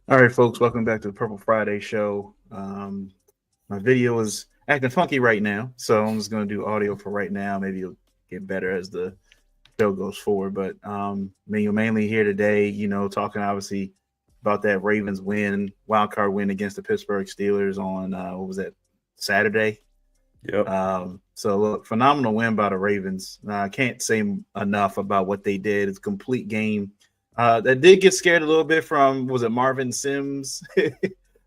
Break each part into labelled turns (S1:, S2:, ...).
S1: All right, folks, welcome back to the Purple Friday show. My video is acting funky right now, so I'm just going to do audio for right now. Maybe it'll get better as the show goes forward. But you're mainly here today, talking obviously about that Ravens win, wild card win against the Pittsburgh Steelers on what was that, Saturday?
S2: Yep.
S1: So look, phenomenal win by the Ravens. I can't say enough about what they did. It's a complete game. That did get scared a little bit from, was it Marvin Sims, the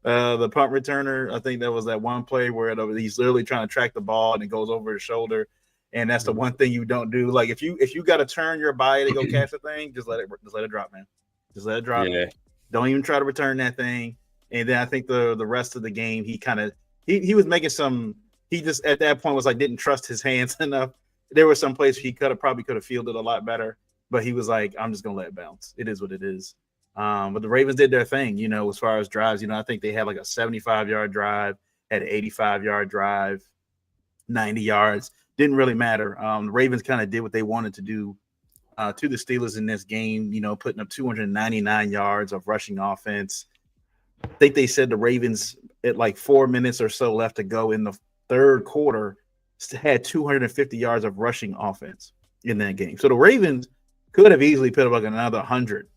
S1: punt returner? I think that was that one play where he's literally trying to track the ball and it goes over his shoulder. And that's the one thing you don't do. Like if you got to turn your body to go catch the thing, just let it drop, man. Just let it drop.
S2: Yeah.
S1: Don't even try to return that thing. And then I think the rest of the game, he was making some. He just at that point was like didn't trust his hands enough. There were some places he probably could have fielded a lot better, but he was like, I'm just gonna let it bounce. It is what it is. But the Ravens did their thing, as far as drives. I think they had like a 75-yard drive, had an 85-yard drive, 90 yards. Didn't really matter. The Ravens kind of did what they wanted to do to the Steelers in this game, putting up 299 yards of rushing offense. I think they said the Ravens at like 4 minutes or so left to go in the third quarter had 250 yards of rushing offense in that game. So the Ravens could have easily put up like another 100.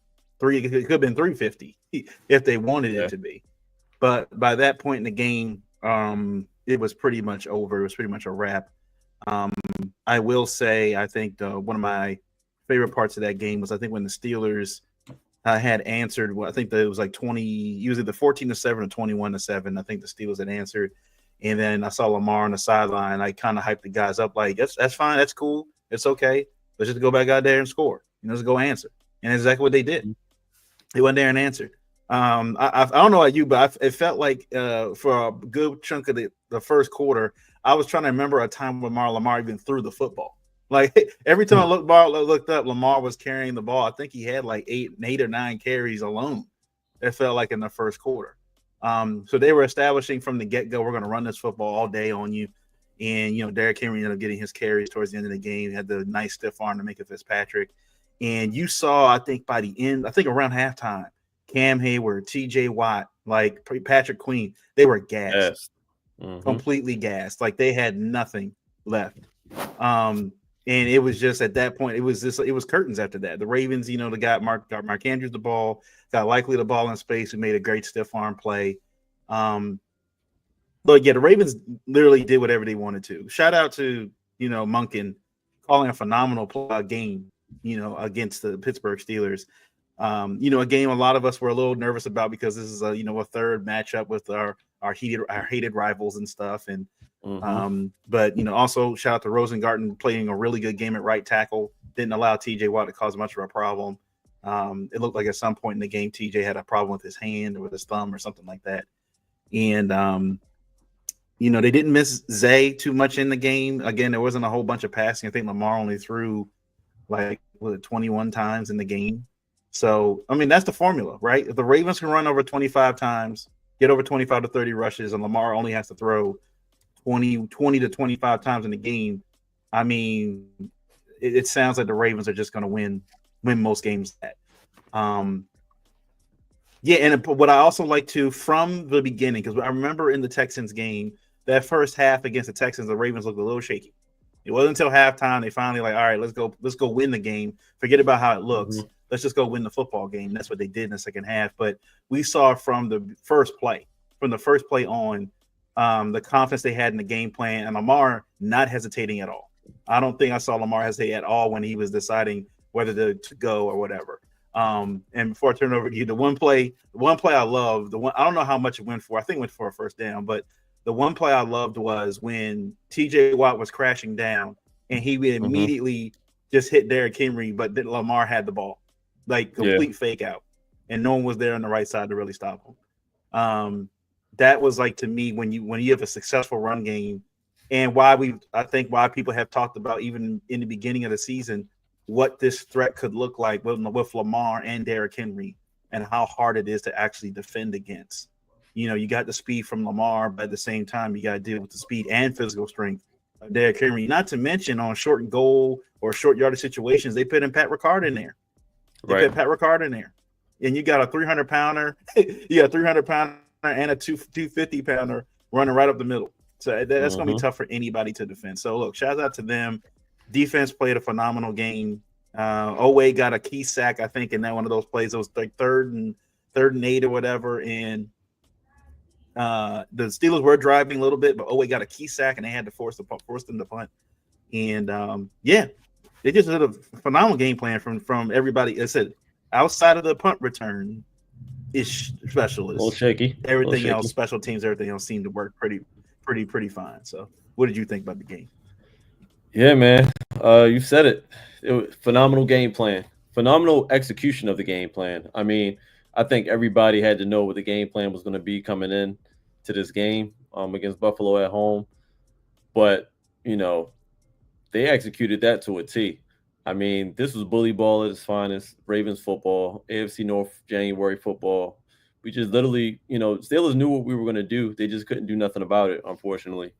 S1: It could have been 350 if they wanted it to be. But by that point in the game, it was pretty much over. It was pretty much a wrap. I will say, I think one of my favorite parts of that game was I think when the Steelers had answered. Well, I think that it was like 20. It was either 14-7 or 21-7. I think the Steelers had answered. And then I saw Lamar on the sideline. I kind of hyped the guys up like, that's fine. That's cool. It's okay. Let's just go back out there and score. Let's go answer. And that's exactly what they did. They went there and answered. I don't know about you, but it felt like for a good chunk of the first quarter, I was trying to remember a time when Lamar even threw the football. Like every time I looked up, Lamar was carrying the ball. I think he had like eight or nine carries alone. It felt like in the first quarter. So they were establishing from the get-go, we're going to run this football all day on you. And, Derrick Henry ended up getting his carries towards the end of the game. He had the nice stiff arm to make it Fitzpatrick. And you saw, I think by the end, I think around halftime, Cam Hayward, TJ Watt, like Patrick Queen, they were gassed, completely gassed. Like they had nothing left. And it was just at that point, it was curtains after that. The Ravens, got Mark Andrews the ball, got Likely the ball in space, who made a great stiff arm play. But yeah, the Ravens literally did whatever they wanted to. Shout out to, Monken calling a phenomenal game, against the Pittsburgh Steelers. A game a lot of us were a little nervous about because this is a third matchup with our hated rivals and stuff. And but also shout out to Rosengarten playing a really good game at right tackle. Didn't allow TJ Watt to cause much of a problem. It looked like at some point in the game TJ had a problem with his hand or with his thumb or something like that. And they didn't miss Zay too much in the game. Again, there wasn't a whole bunch of passing. I think Lamar only threw like 21 times in the game. So, I mean, that's the formula, right? If the Ravens can run over 25 times, get over 25 to 30 rushes, and Lamar only has to throw 20 to 25 times in the game, I mean, it sounds like the Ravens are just going to win most games. Yeah, and what I also like to, from the beginning, because I remember in the Texans game, that first half against the Texans, the Ravens looked a little shaky. It wasn't until halftime they finally like, all right, let's go win the game. Forget about how it looks. Let's just go win the football game. That's what they did in the second half. But we saw from the first play on, the confidence they had in the game plan, and Lamar not hesitating at all. I don't think I saw Lamar hesitate at all when he was deciding whether to go or whatever. And before I turn it over to you, the one play I love, I don't know how much it went for. I think it went for a first down, but the one play I loved was when TJ Watt was crashing down and he would immediately just hit Derrick Henry, but then Lamar had the ball, like complete fake out, and no one was there on the right side to really stop him. That was like, to me, when you have a successful run game, and why people have talked about even in the beginning of the season what this threat could look like with Lamar and Derrick Henry, and how hard it is to actually defend against. You got the speed from Lamar, but at the same time, you got to deal with the speed and physical strength of Derrick Henry. Not to mention on short and goal or short yardage situations, they put in Pat Ricard in there. They put Pat Ricard in there. and you got a 300-pounder, you got a 300-pounder and a 250-pounder running right up the middle. So that's going to be tough for anybody to defend. So look, shout out to them. Defense played a phenomenal game. Oweh got a key sack, I think, in that one of those plays. It was like third and 8 or whatever, and the Steelers were driving a little bit, but Oweh got a key sack, and they had to force them to punt. And yeah, they just did a phenomenal game plan from everybody. I said outside of the punt return is specialist.
S2: A little shaky.
S1: Everything else, special teams, everything else seemed to work pretty fine. So, what did you think about the game?
S2: Yeah, man. You said it. It was phenomenal game plan, phenomenal execution of the game plan. I mean, I think everybody had to know what the game plan was going to be coming in to this game against Buffalo at home. But you know, they executed that to a T. I mean, this was bully ball at its finest. Ravens football, AFC North January football. We just literally, Steelers knew what we were going to do. They just couldn't do nothing about it, unfortunately.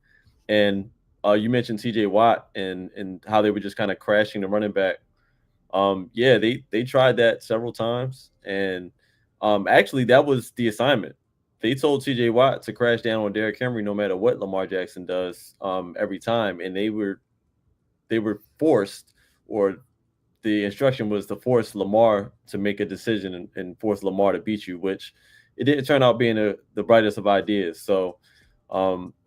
S2: And you mentioned T.J. Watt and how they were just kind of crashing the running back. Yeah, they tried that several times, and actually that was the assignment. They told T.J. Watt to crash down on Derrick Henry no matter what Lamar Jackson does every time, and they were forced, or the instruction was to force Lamar to make a decision and force Lamar to beat you, which it didn't turn out being the brightest of ideas. So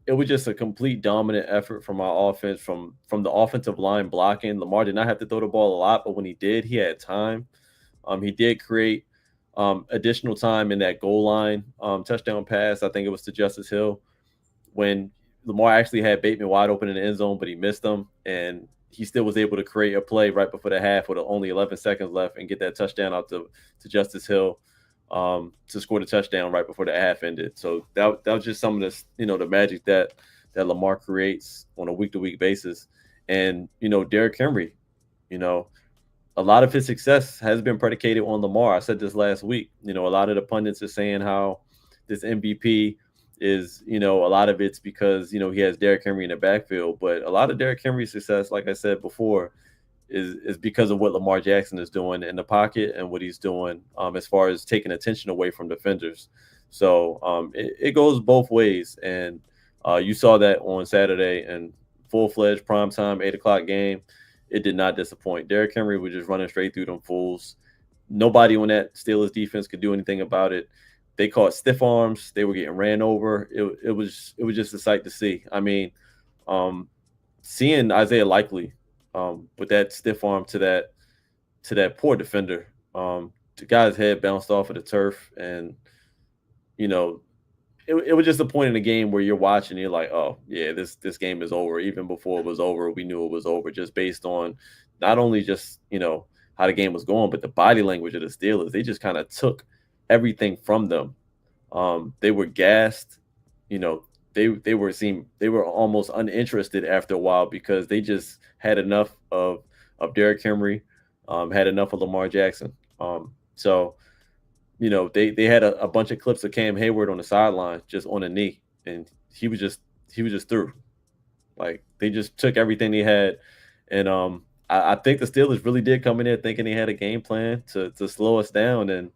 S2: it was just a complete dominant effort from our offense, from the offensive line blocking. Lamar did not have to throw the ball a lot, but when he did, he had time. He did create additional time in that goal line touchdown pass. I think it was to Justice Hill when Lamar actually had Bateman wide open in the end zone, but he missed them, and he still was able to create a play right before the half with only 11 seconds left and get that touchdown out to Justice Hill to score the touchdown right before the half ended. So that was just some of this, the magic that Lamar creates on a week-to-week basis. And, Derrick Henry, a lot of his success has been predicated on Lamar. I said this last week. A lot of the pundits are saying how this MVP is, a lot of it's because, he has Derrick Henry in the backfield. But a lot of Derrick Henry's success, like I said before, is because of what Lamar Jackson is doing in the pocket and what he's doing as far as taking attention away from defenders. So it goes both ways. And you saw that on Saturday, and full-fledged primetime 8 o'clock game. It did not disappoint. Derrick Henry was just running straight through them fools. Nobody on that Steelers defense could do anything about it. They caught stiff arms. They were getting ran over. It was just a sight to see. I mean, seeing Isaiah Likely with that stiff arm to that poor defender, the guy's head bounced off of the turf, and it was just a point in the game where you're watching, you're like, oh yeah, this game is over. Even before it was over, we knew it was over, just based on not only just how the game was going, but the body language of the Steelers. They just kind of took everything from them. They were gassed, they were almost uninterested after a while, because they just had enough of Derrick Henry, had enough of Lamar Jackson. So they had a bunch of clips of Cam Hayward on the sideline just on a knee, and he was just through. Like, they just took everything they had, and I think the Steelers really did come in there thinking they had a game plan to slow us down, and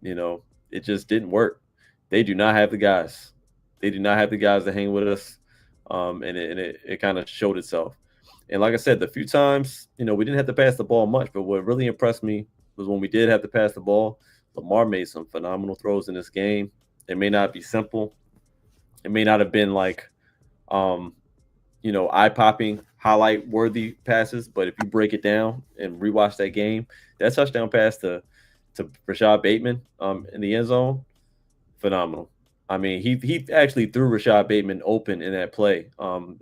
S2: it just didn't work. They do not have the guys. They do not have the guys to hang with us, and it kind of showed itself. And like I said, the few times we didn't have to pass the ball much, but what really impressed me was when we did have to pass the ball, Lamar made some phenomenal throws in this game. It may not be simple. It may not have been like, eye-popping, highlight-worthy passes, but if you break it down and rewatch that game, that touchdown pass to Rashad Bateman in the end zone, phenomenal. I mean, he actually threw Rashad Bateman open in that play.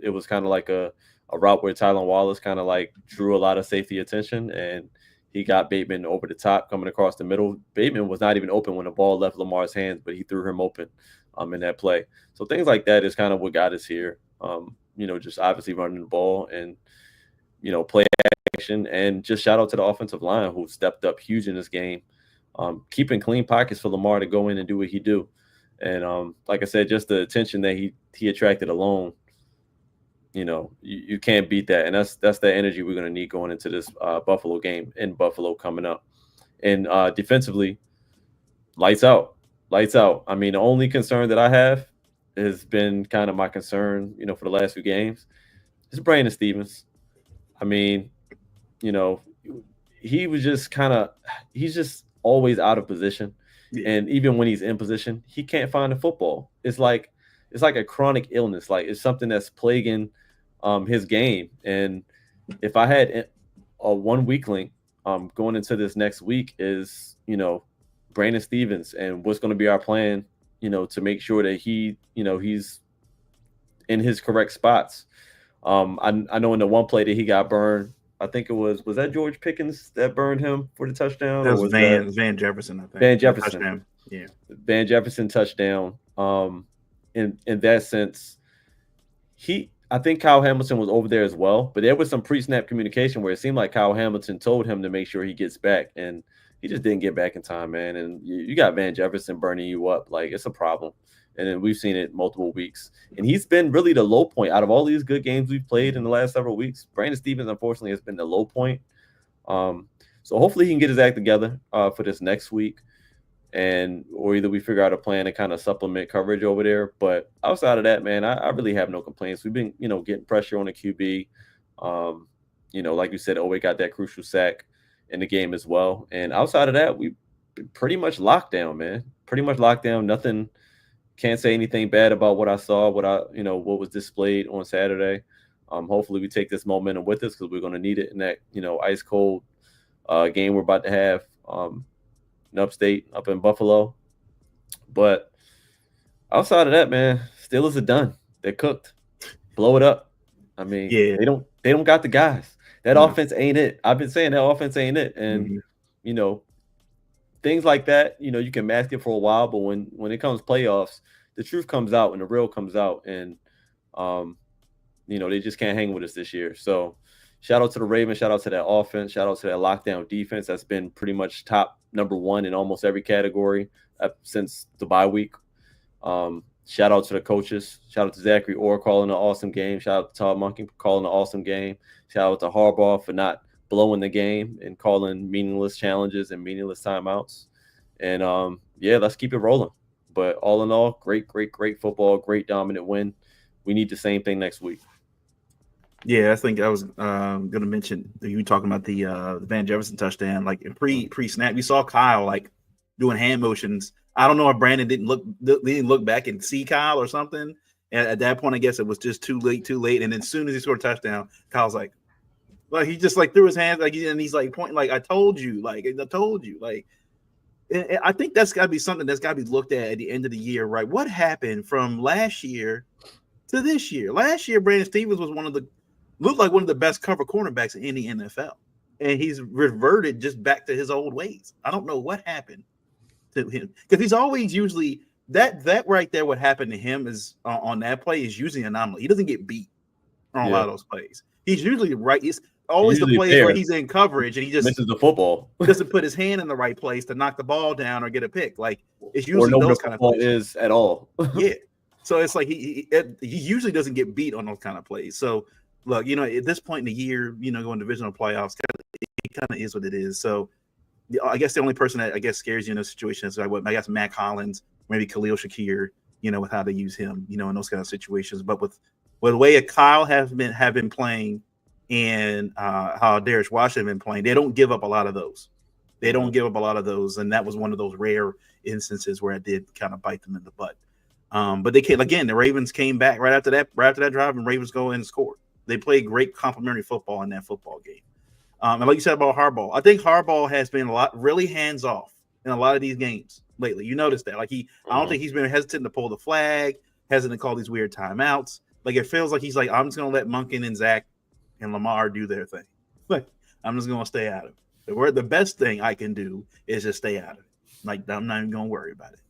S2: It was kind of like a route where Tylan Wallace kind of like drew a lot of safety attention, and he got Bateman over the top coming across the middle. Bateman was not even open when the ball left Lamar's hands, but he threw him open in that play. So things like that is kind of what got us here. Just obviously running the ball and, play action, and just shout out to the offensive line who stepped up huge in this game, keeping clean pockets for Lamar to go in and do what he do. And like I said, just the attention that he attracted alone, you can't beat that. And that's the energy we're going to need going into this Buffalo game in Buffalo coming up. And defensively, lights out, lights out. I mean, the only concern that I have has been kind of my concern, for the last few games, is Brandon Stevens. I mean, you know, he was just he's just always out of position.
S1: Yeah.
S2: And even when he's in position, he can't find the football. It's like a chronic illness. Like it's something that's plaguing his game. And if I had a 1 week link going into this next week is, Brandon Stevens and what's going to be our plan, to make sure that he's in his correct spots. I know in the one play that he got burned, I think it was that George Pickens that burned him for the touchdown,
S1: That
S2: or
S1: was
S2: was that
S1: Van Jefferson, I think.
S2: Van Jefferson?
S1: Touchdown. Yeah.
S2: Van Jefferson touchdown. In that sense, I think Kyle Hamilton was over there as well, but there was some pre-snap communication where it seemed like Kyle Hamilton told him to make sure he gets back, and he just didn't get back in time, man. And you got Van Jefferson burning you up, like it's a problem. And then we've seen it multiple weeks, and he's been really the low point out of all these good games we've played in the last several weeks. Brandon Stevens, unfortunately, has been the low point. So hopefully he can get his act together for this next week, or either we figure out a plan to kind of supplement coverage over there. But outside of that, man, I really have no complaints. We've been, getting pressure on the QB. Like you said, Owe got that crucial sack in the game as well. And outside of that, we pretty much locked down, man. Pretty much locked down. Nothing. Can't say anything bad about what I saw, what was displayed on Saturday. Hopefully we take this momentum with us because we're going to need it in that, ice cold game we're about to have in upstate, up in Buffalo. But outside of that, man, Steelers are done. They're cooked. Blow it up. I mean,
S1: Yeah.
S2: they don't got the guys. That
S1: No.
S2: offense ain't it. I've been saying that offense ain't it. And things like that, you can mask it for a while, but when it comes playoffs, the truth comes out and the real comes out, and they just can't hang with us this year. So shout out to the Ravens, shout out to that offense, shout out to that lockdown defense that's been pretty much top number one in almost every category since the bye week. Shout out to the coaches, shout out to Zachary Orr calling an awesome game, shout out to Todd Monken for calling an awesome game, shout out to Harbaugh for not blowing the game and calling meaningless challenges and meaningless timeouts. And let's keep it rolling. But all in all, great football, great dominant win. We need the same thing next week.
S1: Yeah, I think I was going to mention you talking about the Van Jefferson touchdown. Like in pre snap, we saw Kyle like doing hand motions. I don't know if Brandon didn't look back and see Kyle or something. And at that point, I guess it was just too late. And then as soon as he scored a touchdown, Kyle's like he just like threw his hands like, and he's like pointing like I told you. Like I think that's got to be something that's got to be looked at the end of the year, right? What happened from last year to this year? Last year, Brandon Stevens was looked like one of the best cover cornerbacks in the NFL, and he's reverted just back to his old ways. I don't know what happened to him because he's always usually that right there. What happened to him is on that play is usually an anomaly. He doesn't get beat on a lot of those plays. He's usually right. It's always the plays where he's in coverage and he just
S2: misses the football.
S1: Doesn't put his hand in the right place to knock the ball down or get a pick. Like it's usually those kind of plays.
S2: Is at all.
S1: Yeah. So it's like he usually doesn't get beat on those kind of plays. So look, at this point in the year, going divisional playoffs, it kind of is what it is. So I guess the only person that I guess scares you in those situations is I guess Matt Collins, maybe Khalil Shakir, with how they use him, in those kind of situations. But with the way Kyle have been playing and how Darius Washington have been playing, they don't give up a lot of those. And that was one of those rare instances where I did kind of bite them in the butt. But they came again. The Ravens came back right after that drive, and Ravens go in and scored. They played great complementary football in that football game. And like you said about Harbaugh, I think Harbaugh has been really hands off in a lot of these games lately. You notice that, I don't think he's been hesitant to pull the flag, hesitant to call these weird timeouts. Like it feels like he's like, I'm just gonna let Monken and Zach and Lamar do their thing. Like I'm just gonna stay out of it. The best thing I can do is just stay out of it. Like I'm not even gonna worry about it.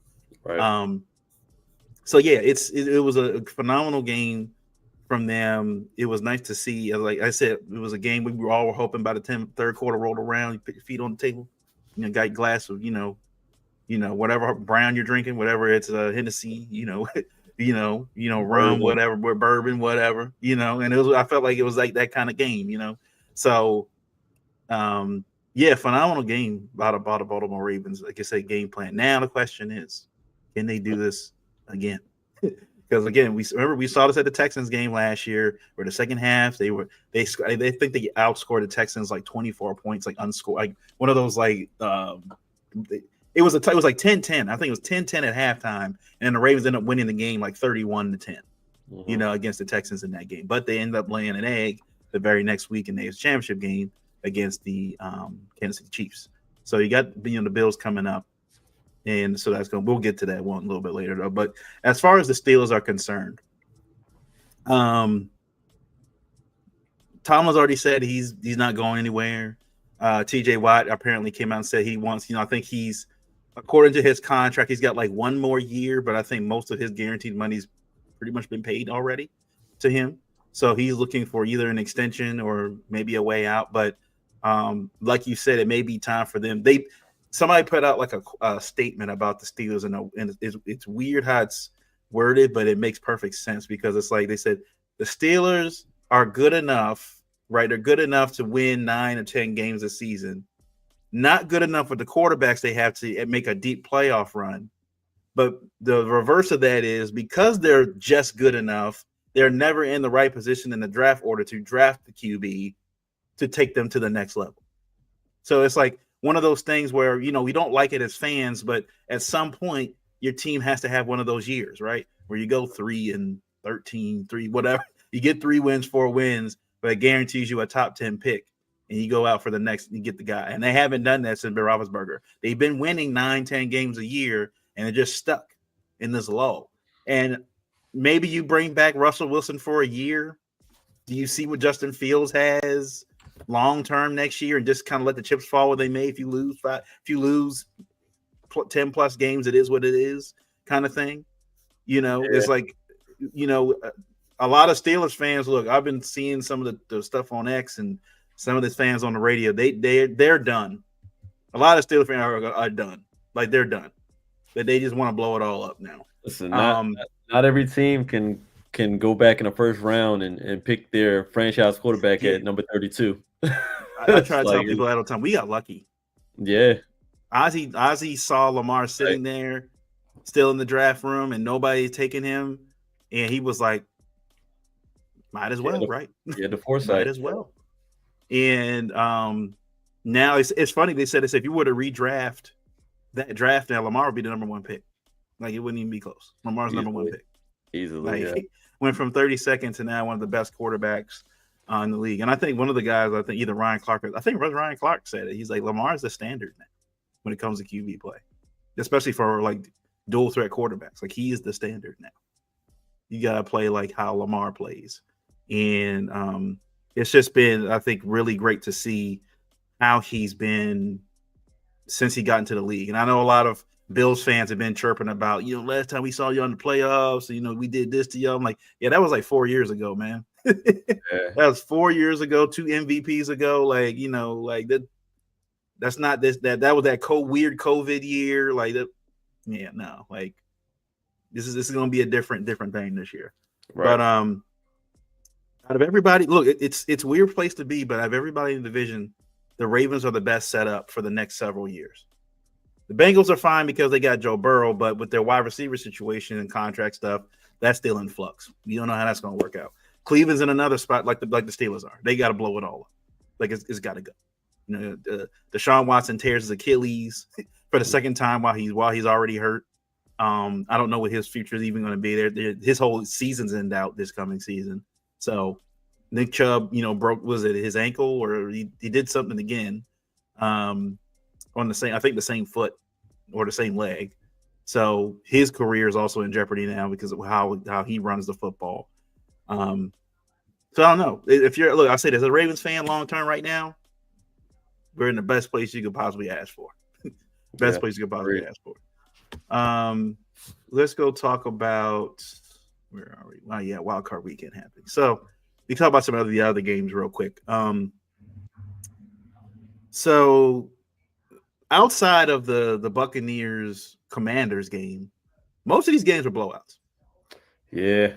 S2: Right.
S1: So yeah, it was a phenomenal game from them. It was nice to see. Like I said, it was a game we all were hoping by the third quarter rolled around, you put your feet on the table, got a glass of whatever brown you're drinking, whatever it's Hennessy, rum, whatever, bourbon, whatever, and I felt like it was like that kind of game, So Yeah, phenomenal game out of Baltimore Ravens. Like I said, game plan. Now the question is, can they do this again? Because again, we saw this at the Texans game last year, where the second half they think they outscored the Texans like 24 points, like unscored, like one of those like it was like 10-10. I think it was 10-10 at halftime, and then the Ravens ended up winning the game like 31-10. Against the Texans in that game, but they ended up laying an egg the very next week in the AFC Championship game against the Kansas City Chiefs. So you got the Bills coming up, and so we'll get to that one a little bit later though. But as far as the Steelers are concerned, Tom has already said he's not going anywhere. TJ Watt apparently came out and said he wants, I think he's, according to his contract, he's got like one more year, but I think most of his guaranteed money's pretty much been paid already to him. So he's looking for either an extension or maybe a way out. But like you said, it may be time for them. Somebody put out like a statement about the Steelers, and it's weird how it's worded, but it makes perfect sense because it's like they said the Steelers are good enough, right? They're good enough to win 9 or 10 games a season. Not good enough with the quarterbacks they have to make a deep playoff run. But the reverse of that is because they're just good enough, they're never in the right position in the draft order to draft the QB to take them to the next level. So it's like one of those things where, we don't like it as fans, but at some point your team has to have one of those years, right? Where you go 3-13, 3, whatever. You get 3 wins, 4 wins, but it guarantees you a top 10 pick. And you go out for the next, you get the guy. And they haven't done that since Ben Roethlisberger. They've been winning 9, 10 games a year, and they're just stuck in this lull. And maybe you bring back Russell Wilson for a year. Do you see what Justin Fields has long term next year, and just kind of let the chips fall where they may? If you lose 10 plus games, it is what it is, kind of thing. It's like, a lot of Steelers fans. Look, I've been seeing some of the stuff on X and some of the fans on the radio. They're done. A lot of Steelers fans are done. Like they're done. But they just want to blow it all up now.
S2: Listen, not every team can go back in the first round and pick their franchise quarterback at number 32.
S1: I try to tell people that all the time. We got lucky.
S2: Yeah.
S1: Ozzy saw Lamar sitting there still in the draft room and nobody taking him. And he was like, might as well, right?
S2: Yeah, the foresight.
S1: Might as well. And now it's funny. They said if you were to redraft that draft, now Lamar would be the number 1 pick. Like it wouldn't even be close. Lamar's number 1 pick.
S2: Easily.
S1: He went from 32nd to now one of the best quarterbacks in the league. And I think one of the guys, either Ryan Clark, Ryan Clark said it. He's like, Lamar's the standard now when it comes to QB play, especially for like dual threat quarterbacks. Like he is the standard now. You got to play like how Lamar plays. And it's just been, I think, really great to see how he's been since he got into the league. And I know a lot of Bills fans have been chirping about, last time we saw you on the playoffs, we did this to you. I'm like, yeah, that was like 4 years ago, man. That was 4 years ago, 2 MVPs ago. Like, like that. That's not this. That was that weird COVID year. Like that. Yeah, no. Like this is going to be a different thing this year. Right. But out of everybody, look, it's a weird place to be, but out of everybody in the division, the Ravens are the best set up for the next several years. The Bengals are fine because they got Joe Burrow, but with their wide receiver situation and contract stuff, that's still in flux. You don't know how that's going to work out. Cleveland's in another spot like the Steelers are. They got to blow it all up. Like it's got to go. Deshaun Watson tears his Achilles for the second time while he's already hurt. I don't know what his future is even going to be there. His whole season's in doubt this coming season. So Nick Chubb, broke, was it his ankle or he did something again on the same foot or the same leg. So his career is also in jeopardy now because of how he runs the football. So I don't know. I say as a Ravens fan long term right now, we're in the best place you could possibly ask for. Place you could possibly ask for. Let's go talk about where are we? Well, yeah, wild card weekend happening. So we talk about some of the other games real quick. So outside of the Buccaneers Commanders game, most of these games were blowouts.
S2: Yeah.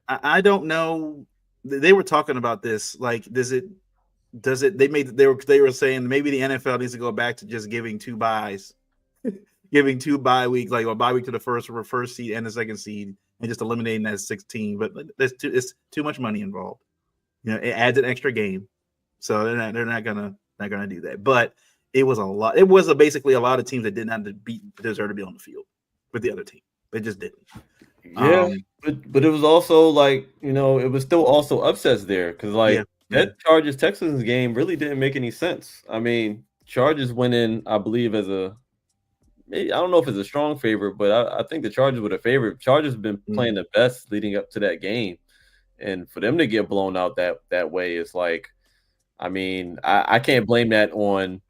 S1: I don't know. They were talking about this. Like, does it does it? They were saying maybe the NFL needs to go back to just giving 2 buys, giving 2 bye weeks, like a bye week to the first seed and the second seed, and just eliminating that 16. But it's too much money involved. You know, it adds an extra game, so they're not gonna do that. But it was a lot. It was basically a lot of teams that did not deserve to be on the field with the other team. They just didn't.
S2: Yeah, but it was also like, you know, it was still also upsets there because like that Chargers Texans game really didn't make any sense. I mean, Chargers went in, I believe, as I don't know if it's a strong favorite, but I think the Chargers were the favorite. Chargers have been playing the best leading up to that game, and for them to get blown out that way is like, I mean, I can't blame that on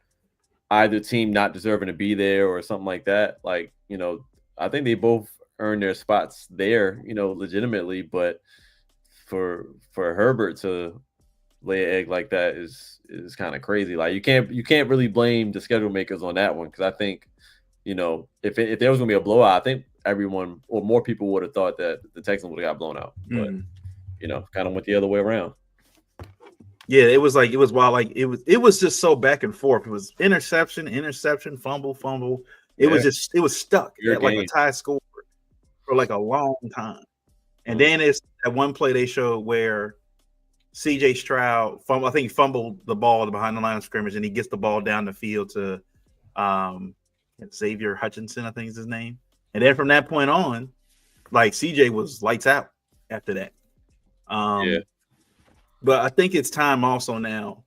S2: either team not deserving to be there or something like that. Like, you know, I think they both earned their spots there, you know, legitimately. But for Herbert to lay an egg like that is kind of crazy. Like you can't really blame the schedule makers on that one because I think, you know, if there was gonna be a blowout, I think everyone or more people would have thought that the Texans would have got blown out. But you know, kind of went the other way around.
S1: Yeah, it was wild. Like it was just so back and forth. It was interception, fumble. It was stuck at like a tie score for like a long time. And then it's that one play they showed where CJ Stroud he fumbled the ball behind the line of scrimmage, and he gets the ball down the field to Xavier Hutchinson, I think is his name. And then from that point on, like CJ was lights out after that. But I think it's time also now.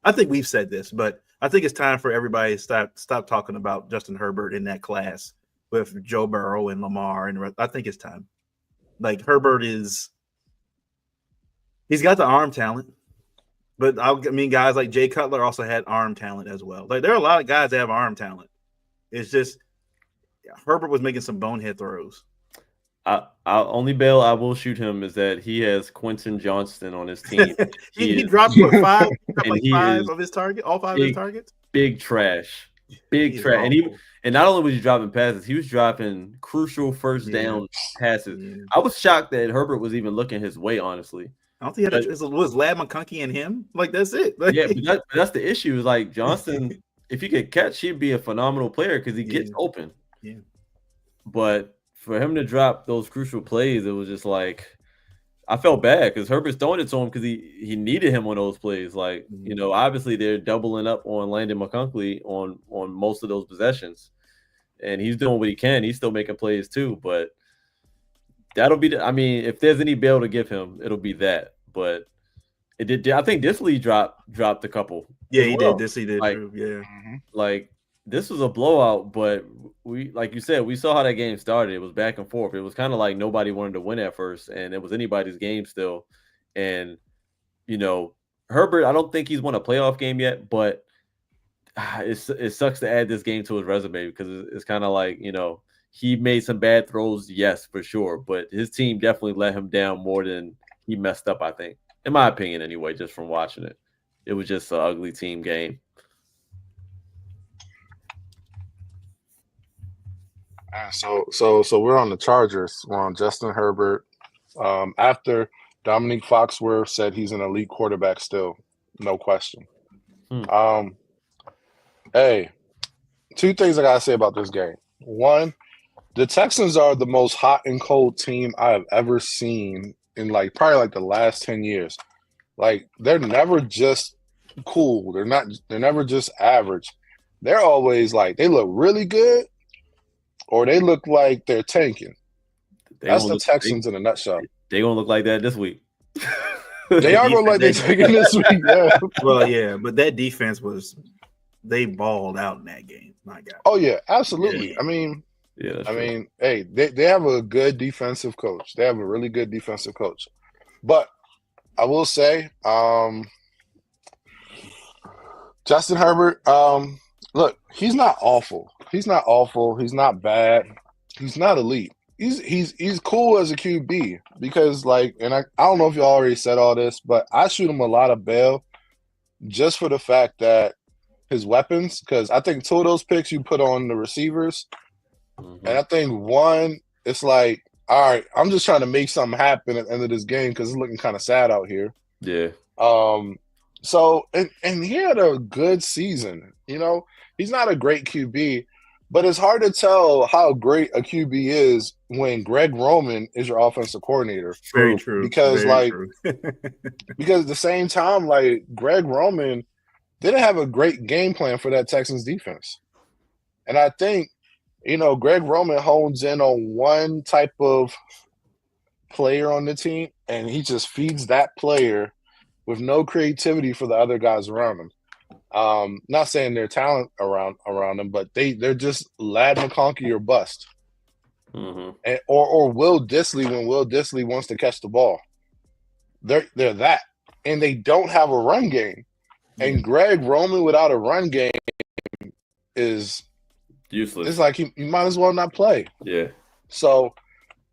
S1: I think we've said this, but I think it's time for everybody to stop talking about Justin Herbert in that class with Joe Burrow and Lamar. And I think it's time. Like Herbert he's got the arm talent, but I mean, guys like Jay Cutler also had arm talent as well. Like there are a lot of guys that have arm talent. It's just Herbert was making some bonehead throws.
S2: Only bail I will shoot him is that he has Quentin Johnston on his team.
S1: he dropped 5 of his target, all 5 of his targets.
S2: Big trash. And not only was he dropping passes, he was dropping crucial first down passes. Yeah. I was shocked that Herbert was even looking his way, honestly.
S1: I don't think it was Lad McConkey and him. Like that's it. Like,
S2: yeah, but that's the issue. Is like Johnston, if he could catch, he'd be a phenomenal player because he gets open.
S1: Yeah.
S2: But for him to drop those crucial plays, it was just like I felt bad because Herbert's throwing it to him because he needed him on those plays. Like, you know, obviously they're doubling up on Landon McConkey on most of those possessions. And he's doing what he can. He's still making plays too. But that'll be I mean, if there's any bail to give him, it'll be that. But it did. I think Disley dropped a couple.
S1: Yeah, he did. Disley did.
S2: Like,
S1: yeah.
S2: Like this was a blowout, but we, like you said, we saw how that game started. It was back and forth. It was kind of like nobody wanted to win at first, and it was anybody's game still. And, you know, Herbert, I don't think he's won a playoff game yet, but it sucks to add this game to his resume because it's kind of like, you know, he made some bad throws, yes, for sure, but his team definitely let him down more than he messed up, I think. In my opinion, anyway, just from watching it. It was just an ugly team game.
S3: So we're on the Chargers. We're on Justin Herbert. After Dominique Foxworth said he's an elite quarterback still, no question. Hey, 2 things I gotta say about this game. One, the Texans are the most hot and cold team I have ever seen in probably the last 10 years. Like they're never just cool. They're never just average. They're always they look really good or they look like they're tanking. That's the Texans in a nutshell.
S2: They're gonna look like that this week.
S3: They are gonna look like they're tanking this week. Yeah.
S1: Well, yeah, but that defense they balled out in that game. My God.
S3: Oh yeah, absolutely. Yeah. I mean, hey, they have a good defensive coach. They have a really good defensive coach. But I will say, Justin Herbert, look, he's not awful. He's not bad. He's not elite. He's cool as a QB because and I don't know if you already said all this, but I shoot him a lot of bail just for the fact that his weapons, because I think 2 of those picks you put on the receivers, and I think one, it's all right, I'm just trying to make something happen at the end of this game because it's looking kind of sad out here.
S2: Yeah.
S3: So and he had a good season. You know, he's not a great QB, but it's hard to tell how great a QB is when Greg Roman is your offensive coordinator.
S1: Very
S2: True.
S1: true.
S3: Because
S1: Very
S3: like
S1: true.
S3: because at the same time, like Greg Roman didn't have a great game plan for that Texans defense. And I think, Greg Roman hones in on one type of player on the team, and he just feeds that player with no creativity for the other guys around him. Not saying their talent around them, but they're just Lad McConkey or bust, or Will Dissly when Will Dissly wants to catch the ball. They're that, and they don't have a run game. And Greg Roman without a run game is
S2: Useless.
S3: It's like you might as well not play.
S2: Yeah.
S3: So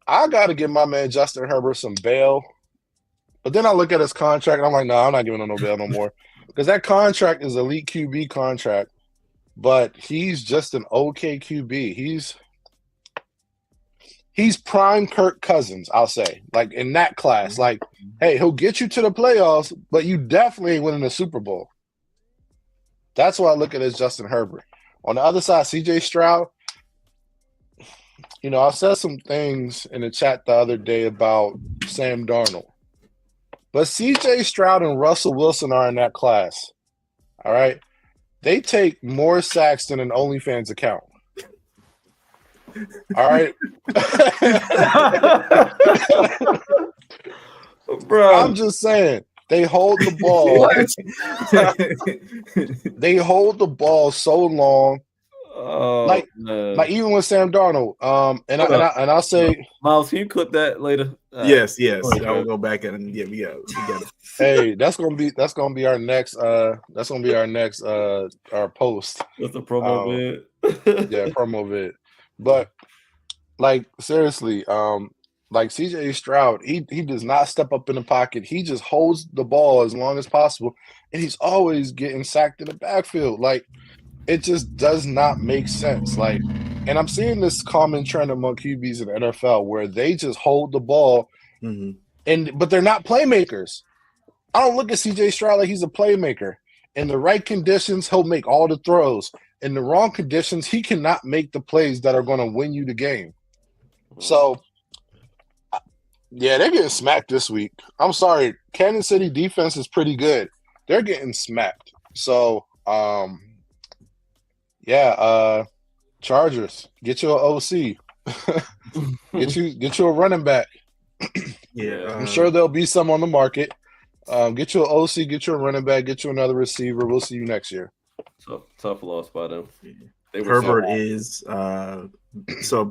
S3: I got to give my man Justin Herbert some bail. But then I look at his contract and I'm like, no, I'm not giving him no bail no more. Because that contract is elite QB contract, but he's just an okay QB. He's prime Kirk Cousins, I'll say. Like in that class. Like, hey, he'll get you to the playoffs, but you definitely ain't winning the Super Bowl. That's why I look at it as Justin Herbert. On the other side, CJ Stroud, I said some things in the chat the other day about Sam Darnold. But CJ Stroud and Russell Wilson are in that class. All right? They take more sacks than an OnlyFans account. All right?
S2: Bro.
S3: I'm just saying. They hold the ball. They hold the ball so long. Like even with Sam Darnold. And I'll say,
S2: Miles, can you clip that later?
S1: Yes. I will go back and we got it.
S3: Hey, that's gonna be our next our post.
S2: That's a promo vid.
S3: Yeah, promo vid. But like seriously, like CJ Stroud, he does not step up in the pocket. He just holds the ball as long as possible, and he's always getting sacked in the backfield. Like it just does not make sense. Like, and I'm seeing this common trend among QBs in the NFL where they just hold the ball, but they're not playmakers. I don't look at CJ Stroud like he's a playmaker. In the right conditions, he'll make all the throws. In the wrong conditions, he cannot make the plays that are going to win you the game. So, yeah, they're getting smacked this week. I'm sorry. Kansas City defense is pretty good. They're getting smacked. So, Chargers, get you an OC. get you a running back.
S1: Yeah.
S3: I'm sure there'll be some on the market. Get you an OC, get you a running back, get you another receiver. We'll see you next year.
S2: Tough loss by them.
S1: Herbert is so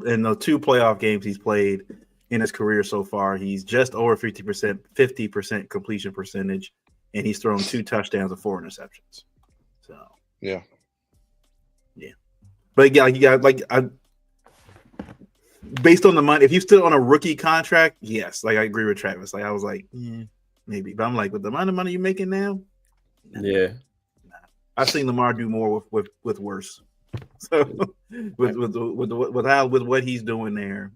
S1: in the 2 playoff games he's played in his career so far, he's just over 50% completion percentage, and he's thrown 2 touchdowns and 4 interceptions. So
S3: yeah.
S1: But yeah, based on the money, if he's still on a rookie contract, yes, like I agree with Travis. Like I was like, maybe, but I'm like, with the amount of money you're making now, I've seen Lamar do more with worse. So with what he's doing there,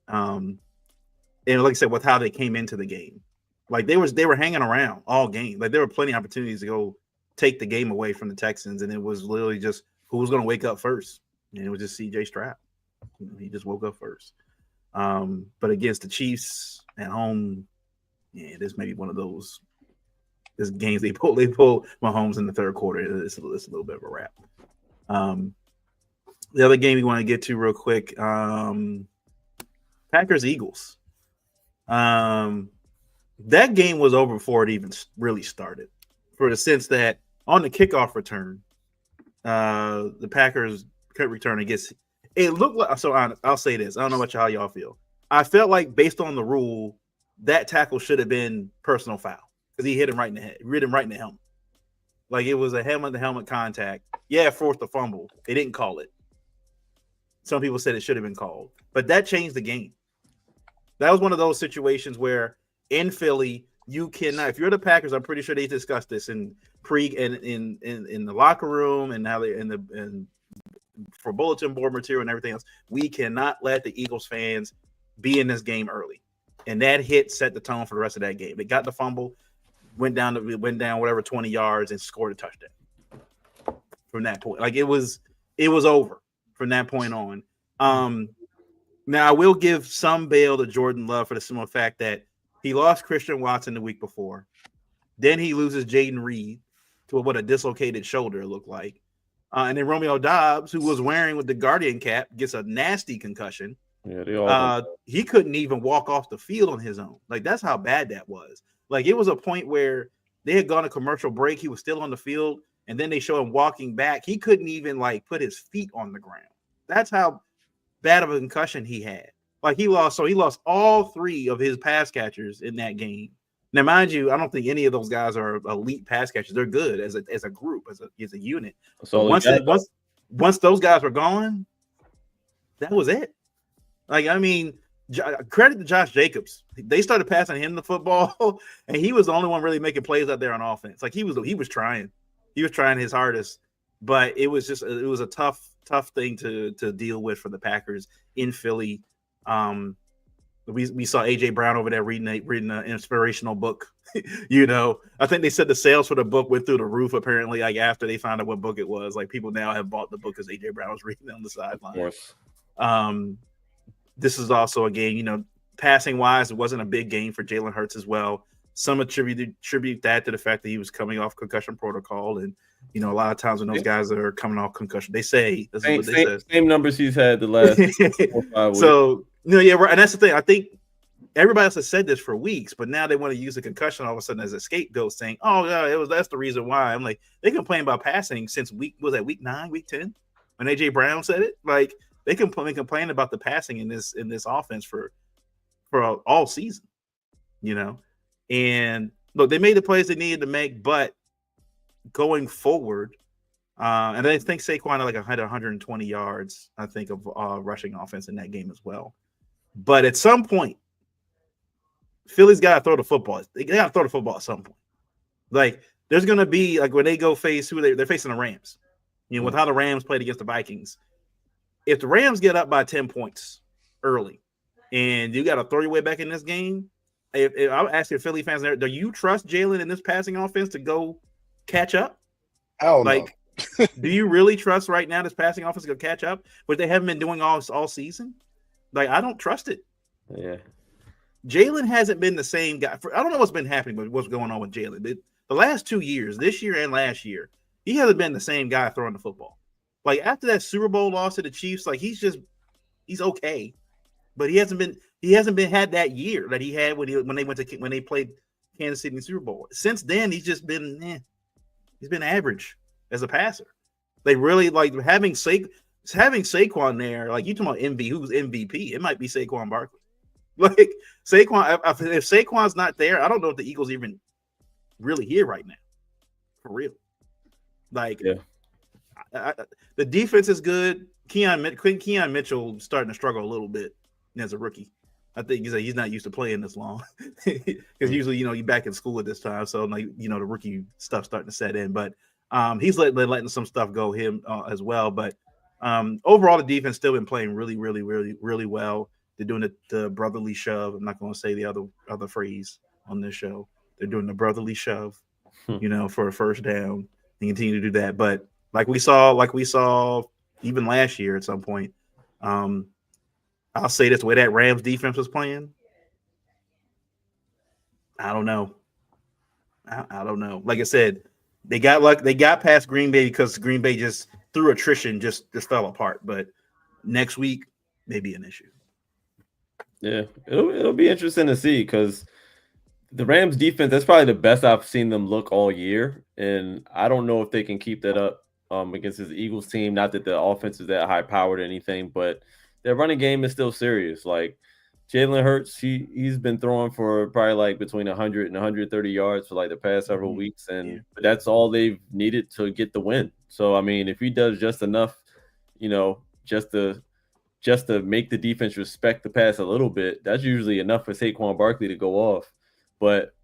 S1: and like I said, with how they came into the game, like they were hanging around all game. Like there were plenty of opportunities to go take the game away from the Texans, and it was literally just who was going to wake up first, and it was just CJ Stroud. He just woke up first. But against the Chiefs at home, this may be one of those games they pull Mahomes in the third quarter. It's a little bit of a wrap. The other game we want to get to real quick, Packers-Eagles. That game was over before it even really started, for the sense that on the kickoff return, the Packers could return against. It looked like, so I'll say this. I don't know how y'all feel. I felt like based on the rule, that tackle should have been personal foul because he hit him right in the head, hit him right in the helmet. Like it was a helmet-to-helmet contact. Yeah, it forced a fumble. They didn't call it. Some people said it should have been called, but that changed the game. That was one of those situations where in Philly, you cannot. If you're the Packers, I'm pretty sure they discussed this in the locker room and how they and for bulletin board material and everything else. We cannot let the Eagles fans be in this game early, and that hit set the tone for the rest of that game. They got the fumble. went down whatever 20 yards and scored a touchdown. From that point, like it was over from that point on. Now I will give some bail to Jordan Love for the simple fact that he lost Christian Watson the week before. Then he loses Jaden Reed to what a dislocated shoulder looked like. And then Romeo Dobbs, who was wearing with the Guardian cap, gets a nasty concussion.
S2: Yeah,
S1: he couldn't even walk off the field on his own. Like, that's how bad that was. Like, it was a point where they had gone a commercial break. He was still on the field, and then they show him walking back. He couldn't even, like, put his feet on the ground. That's how bad of a concussion he had. Like, he lost all 3 of his pass catchers in that game. Now, mind you, I don't think any of those guys are elite pass catchers. They're good as a group, as a unit. So once those guys were gone, that was it. Like, I mean, credit to Josh Jacobs. They started passing him the football, and he was the only one really making plays out there on offense. Like, he was trying. He was trying his hardest, but it was a tough thing to deal with for the Packers in Philly. We saw AJ Brown over there reading an inspirational book. I think they said the sales for the book went through the roof. Apparently, like after they found out what book it was, like people now have bought the book because AJ Brown was reading it on the sideline. This is also a game, passing wise, it wasn't a big game for Jalen Hurts as well. Some attribute that to the fact that he was coming off concussion protocol, and a lot of times when those guys are coming off concussion, they say
S2: same numbers he's had the last 4 or 5 weeks.
S1: So right, and that's the thing. I think everybody else has said this for weeks, but now they want to use a concussion all of a sudden as a scapegoat, saying, "Oh yeah, that's the reason why." I'm like, they complain about passing since week 9, week 10, when AJ Brown said it. Like, they complain about the passing in this offense for all season, And look, they made the plays they needed to make, but going forward, and I think Saquon had 120 yards, I think, of rushing offense in that game as well. But at some point, Philly's got to throw the football. They got to throw the football at some point. Like, there's going to be, like, when they go face they're facing the Rams, with how the Rams played against the Vikings. If the Rams get up by 10 points early and you got to throw your way back in this game, if I would ask your Philly fans there, do you trust Jalen in this passing offense to go catch up?
S3: Hell no.
S1: Do you really trust right now this passing offense to go catch up, which they haven't been doing all season? Like, I don't trust it.
S2: Yeah.
S1: Jalen hasn't been the same guy. I don't know what's been happening, but what's going on with Jalen. The last 2 years, this year and last year, he hasn't been the same guy throwing the football. Like, after that Super Bowl loss to the Chiefs, like, he's okay, but he hasn't been had that year that he had when they played Kansas City in the Super Bowl. Since then, he's just been he's been average as a passer. They really like having Saquon there. Like, you talking about who's MVP? It might be Saquon Barkley. Like, Saquon, if Saquon's not there, I don't know if the Eagles even really here right now, for real. Like,
S2: yeah.
S1: The defense is good. Keon Mitchell starting to struggle a little bit as a rookie. I think he's not used to playing this long because usually you're back in school at this time, so like the rookie stuff starting to set in. But he's letting some stuff go as well. But overall, the defense still been playing really, really, really, really well. They're doing the brotherly shove. I'm not going to say the other phrase on this show. They're doing the brotherly shove, for a first down and continue to do that. But like we saw even last year at some point. I'll say this: the way that Rams defense was playing, I don't know. I don't know. Like I said, they got past Green Bay because Green Bay just through attrition just fell apart. But next week may be an issue.
S2: Yeah, it'll be interesting to see because the Rams defense, that's probably the best I've seen them look all year, and I don't know if they can keep that up against this Eagles team. Not that the offense is that high powered or anything, but their running game is still serious. Like, Jalen Hurts, he's been throwing for probably like between 100 and 130 yards for like the past several weeks, and that's all they've needed to get the win. So I mean, if he does just enough, just to make the defense respect the pass a little bit, that's usually enough for Saquon Barkley to go off. But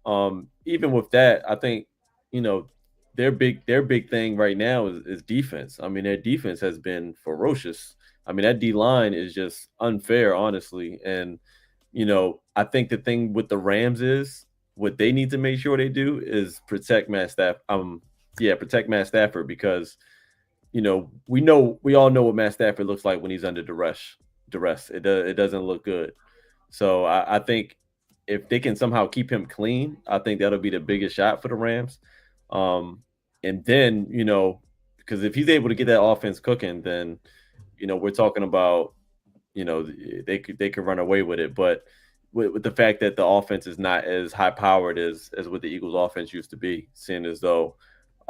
S2: even with that, I think their big thing right now is defense. I mean, their defense has been ferocious. I mean, that D-line is just unfair, honestly. And, I think the thing with the Rams is what they need to make sure they do is protect Matt Stafford because we all know what Matt Stafford looks like when he's under duress. It doesn't look good. So I think if they can somehow keep him clean, I think that'll be the biggest shot for the Rams. And then, because if he's able to get that offense cooking, then, we're talking about, they could run away with it. But with the fact that the offense is not as high powered as what the Eagles offense used to be, seeing as though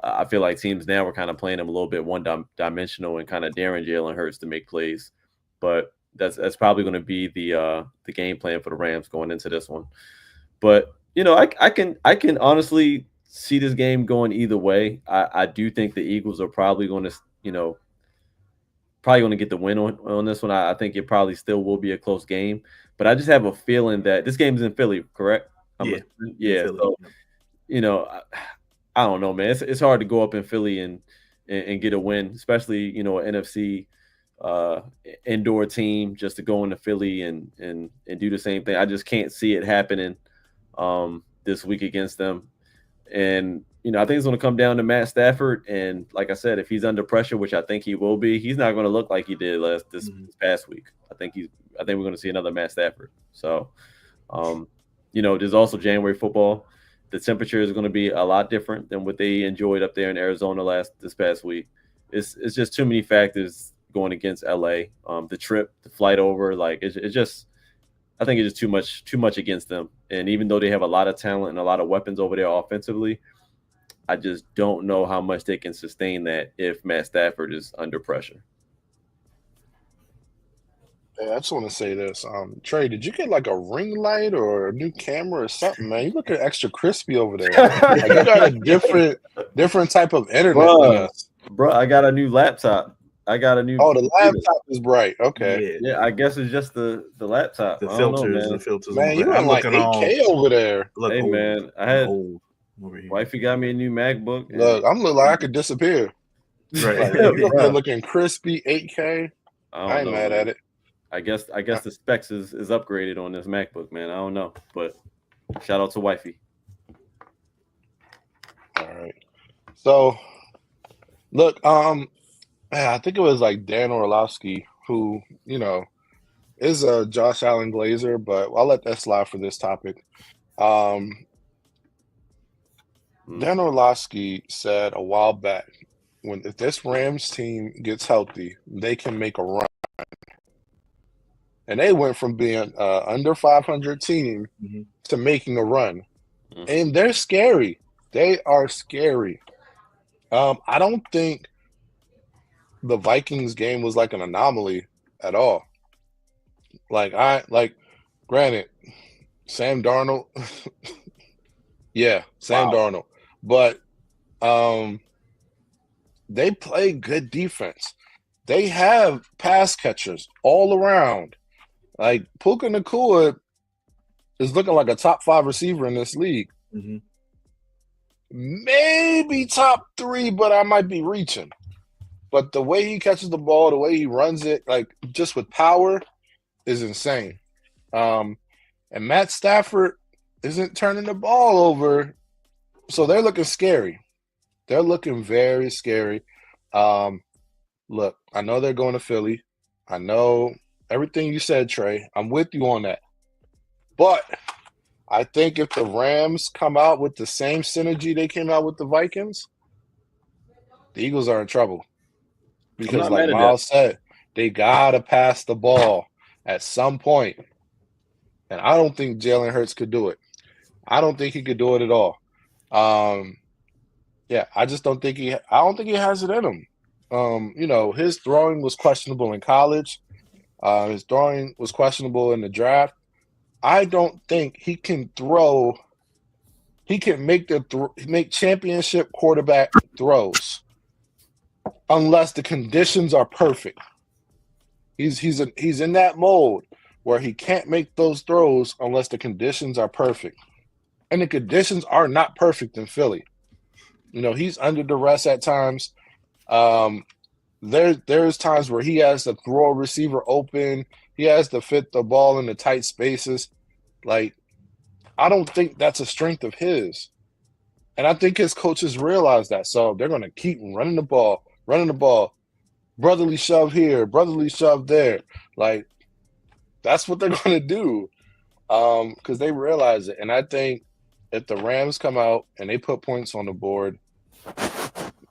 S2: I feel like teams now are kind of playing them a little bit one-dimensional and kind of daring Jalen Hurts to make plays. But that's probably going to be the game plan for the Rams going into this one. But I can honestly see this game going either way. I do think the Eagles are probably going to get the win on this one. I think it probably still will be a close game. But I just have a feeling that this game is in Philly, correct?
S1: Yeah.
S2: So I don't know, man. It's hard to go up in Philly and get a win, especially an NFC indoor team, just to go into Philly and do the same thing. I just can't see it happening this week against them. And I think it's going to come down to Matt Stafford. And like I said, if he's under pressure, which I think he will be, he's not going to look like he did this past week. I think we're going to see another Matt Stafford. So, there's also January football. The temperature is going to be a lot different than what they enjoyed up there in Arizona this past week. It's just too many factors going against LA. The trip, the flight over, like it's just, I think it's just too much against them. And even though they have a lot of talent and a lot of weapons over there offensively, I just don't know how much they can sustain that if Matt Stafford is under pressure.
S3: Hey, I just want to say this. Trey, did you get like a ring light or a new camera or something, man? You looking extra crispy over there. Like you got a different type of internet than us.
S2: Bro, I got a new laptop.
S3: Oh, the laptop is bright. Okay.
S2: Yeah, I guess it's just the laptop.
S1: The filters.
S3: Man, you got like 8K over there.
S2: Hey, man, I had wifey got me a new MacBook.
S3: Look, I'm looking like I could disappear.
S1: Right.
S3: You're looking crispy, 8K. I ain't mad at it.
S2: I guess the specs is upgraded on this MacBook, man. I don't know, but shout out to wifey.
S3: All right. So, look, I think it was like Dan Orlovsky who, is a Josh Allen Glazer, but I'll let that slide for this topic. Dan Orlovsky said a while back, if this Rams team gets healthy, they can make a run. And they went from being under 500 team to making a run. And they're scary. They are scary. I don't think the Vikings game was like an anomaly at all. Granted, Sam Darnold. Yeah, Sam Darnold. But they play good defense. They have pass catchers all around. Like Puka Nacua is looking like a top 5 receiver in this league. Maybe top 3, but I might be reaching. But the way he catches the ball, the way he runs it, like just with power, is insane. And Matt Stafford isn't turning the ball over, so they're looking scary. They're looking very scary. Look, I know they're going to Philly. I know everything you said, Trey. I'm with you on that. But I think if the Rams come out with the same synergy they came out with the Vikings, the Eagles are in trouble. Because like Miles said, they got to pass the ball at some point. And I don't think Jalen Hurts could do it. I don't think he could do it at all. I just don't think he has it in him. His throwing was questionable in college. His throwing was questionable in the draft. I don't think he can throw. He can make make championship quarterback throws unless the conditions are perfect. He's in that mode where he can't make those throws unless the conditions are perfect, and the conditions are not perfect in Philly. He's under duress at times. There's times where he has to throw a receiver open. He has to fit the ball in the tight spaces. Like, I don't think that's a strength of his. And I think his coaches realize that. So they're going to keep running the ball, brotherly shove here, brotherly shove there. Like, that's what they're going to do because they realize it. And I think if the Rams come out and they put points on the board,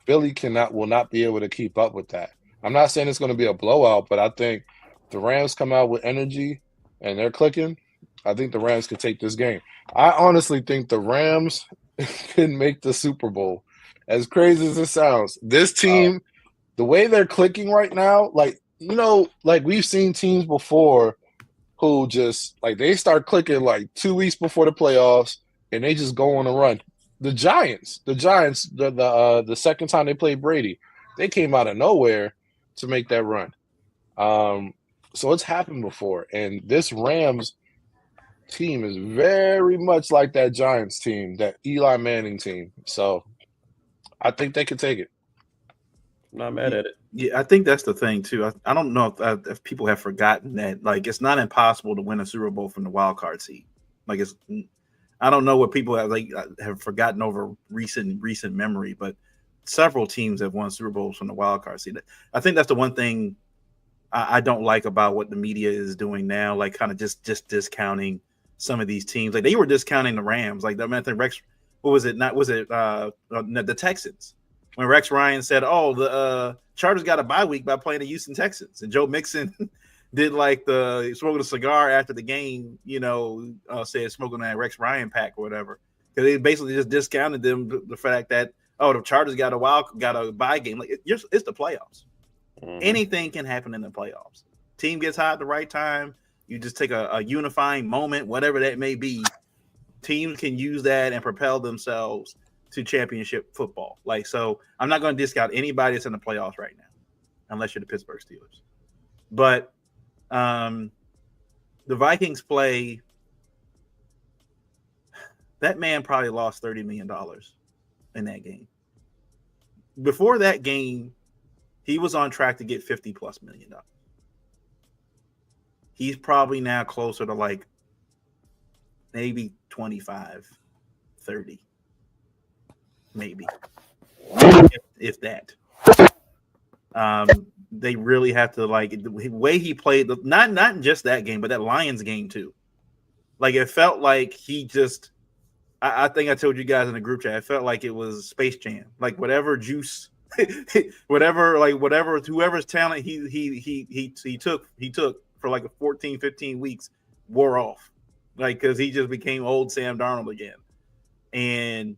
S3: Philly will not be able to keep up with that. I'm not saying it's going to be a blowout, but I think the Rams come out with energy and they're clicking. I think the Rams could take this game. I honestly think the Rams can make the Super Bowl. As crazy as it sounds, this team, the way they're clicking right now, like, you know, like we've seen teams before who just like they start clicking like 2 weeks before the playoffs and they just go on a run. The Giants, the second time they played Brady, they came out of nowhere to make that run. So it's happened before, and this Rams team is very much like that Giants team, that Eli Manning team. So I think they can take it.
S2: I'm not mad at it.
S1: Yeah, I think that's the thing too. I don't know if people have forgotten that. Like, it's not impossible to win a Super Bowl from the wild card seed. Like, I don't know what people have forgotten over recent memory, but several teams have won Super Bowls from the wild card seed. I think that's the one thing I don't like about what the media is doing now. Like, kind of just discounting some of these teams. Like, they were discounting the Rams. Like, I think Rex, what was it? Not was it the Texans? When Rex Ryan said, "Oh, the Chargers got a bye week by playing the Houston Texans," and Joe Mixon did like the smoking a cigar after the game, you know, said smoking that Rex Ryan pack or whatever, because they basically just discounted them the fact that, oh, the Chargers got a bye game. Like, it's the playoffs. Mm-hmm. Anything can happen in the playoffs. Team gets hot at the right time. You just take a unifying moment, whatever that may be. Teams can use that and propel themselves to championship football. Like, so I'm not going to discount anybody that's in the playoffs right now, unless you're the Pittsburgh Steelers. But the Vikings play, that man probably lost $30 million in that game. Before that game, he was on track to get $50+ million. He's probably now closer to like maybe 25, 30. Maybe if that. They really have to, like, the way he played, not just that game, but that Lions game too. Like, it felt like he just, I think I told you guys in the group chat, it felt like it was Space Jam. Like, whatever juice, whoever's talent he took for like 14, 15 weeks wore off. Like, because he just became old Sam Darnold again. And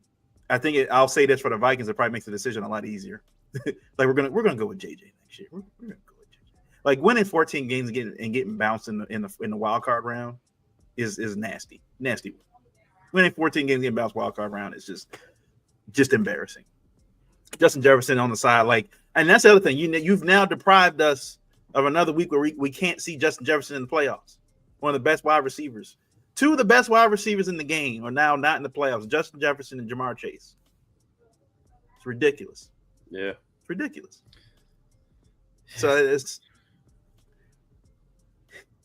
S1: I think I'll say this for the Vikings, it probably makes the decision a lot easier. Like, we're gonna go with JJ next year. We're gonna go with JJ. Like, winning 14 games and getting bounced in the wild card round is nasty. Winning 14 games and getting bounced wild card round is just embarrassing. Justin Jefferson on the side, like, and that's the other thing. You've now deprived us of another week where we can't see Justin Jefferson in the playoffs. One of the best wide receivers. Two of the best wide receivers in the game are now not in the playoffs. Justin Jefferson and Jamar Chase. It's ridiculous.
S2: Yeah.
S1: It's ridiculous. So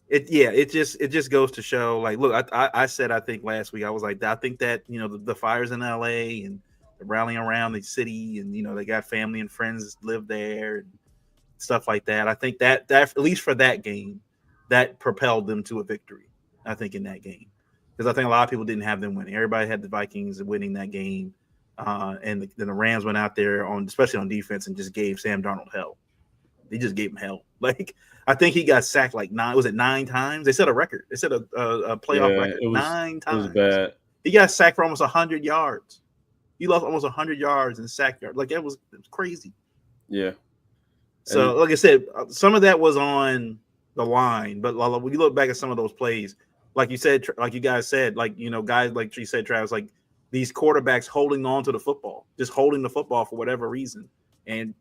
S1: it just goes to show, like, look, I said, I think last week, I was like, I think that, you know, the fires in LA and the rallying around the city, and, you know, they got family and friends that live there and stuff like that. I think that at least for that game, that propelled them to a victory. I think in that game, because I think a lot of people didn't have them winning. Everybody had the Vikings winning that game, and then the Rams went out there especially on defense, and just gave Sam Darnold hell. They just gave him hell. Like, I think he got sacked like 9 times? They set a record. They set a playoff record 9 times.
S2: It was bad.
S1: He got sacked for almost 100 yards. He lost almost 100 yards in sack yards. Like, it was crazy.
S2: Yeah.
S1: So, like I said, some of that was on the line, but when you look back at some of those plays, like you said, like you guys said, like, you know, guys, like you said, Travis, like, these quarterbacks holding on to the football, just holding the football for whatever reason. And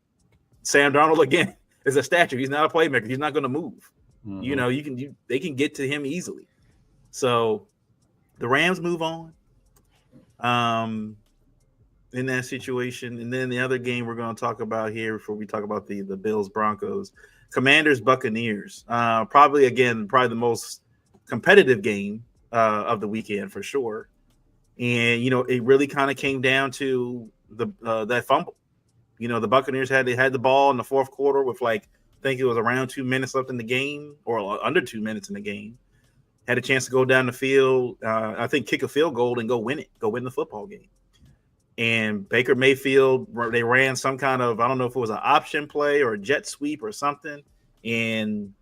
S1: Sam Darnold, again, is a statue. He's not a playmaker. He's not going to move. Mm-hmm. You know, they can get to him easily. So the Rams move on in that situation. And then the other game we're going to talk about here before we talk about the Bills Broncos, Commanders Buccaneers. Probably the most competitive game of the weekend for sure. And it really kind of came down to that fumble. The Buccaneers had the ball in the fourth quarter with I think it was around 2 minutes left in the game, or under 2 minutes in the game. Had a chance to go down the field, I think kick a field goal and go win the football game. And Baker Mayfield, they ran some kind of, I don't know if it was an option play or a jet sweep or something. And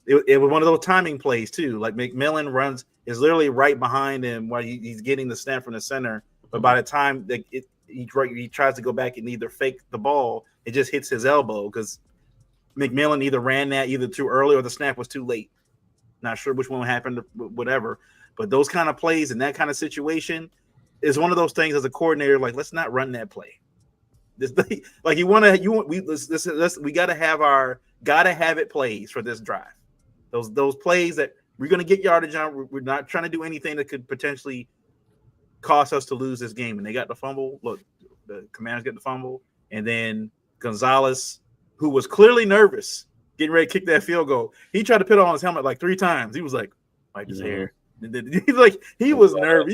S1: it was one of those timing plays too. Like McMillan is literally right behind him while he's getting the snap from the center. But by the time he tries to go back and either fake the ball, it just hits his elbow because McMillan either ran that either too early or the snap was too late. Not sure which one happened, whatever. But those kind of plays in that kind of situation is one of those things as a coordinator, like, let's not run that play. We gotta have it plays for this drive. Those plays that we're gonna get yardage on. We're not trying to do anything that could potentially cost us to lose this game. And they got the fumble. Look, the Commanders get the fumble, and then Gonzalez, who was clearly nervous, getting ready to kick that field goal. He tried to put on his helmet like 3 times. He was like, wipe his hair. He's like, he was nervous.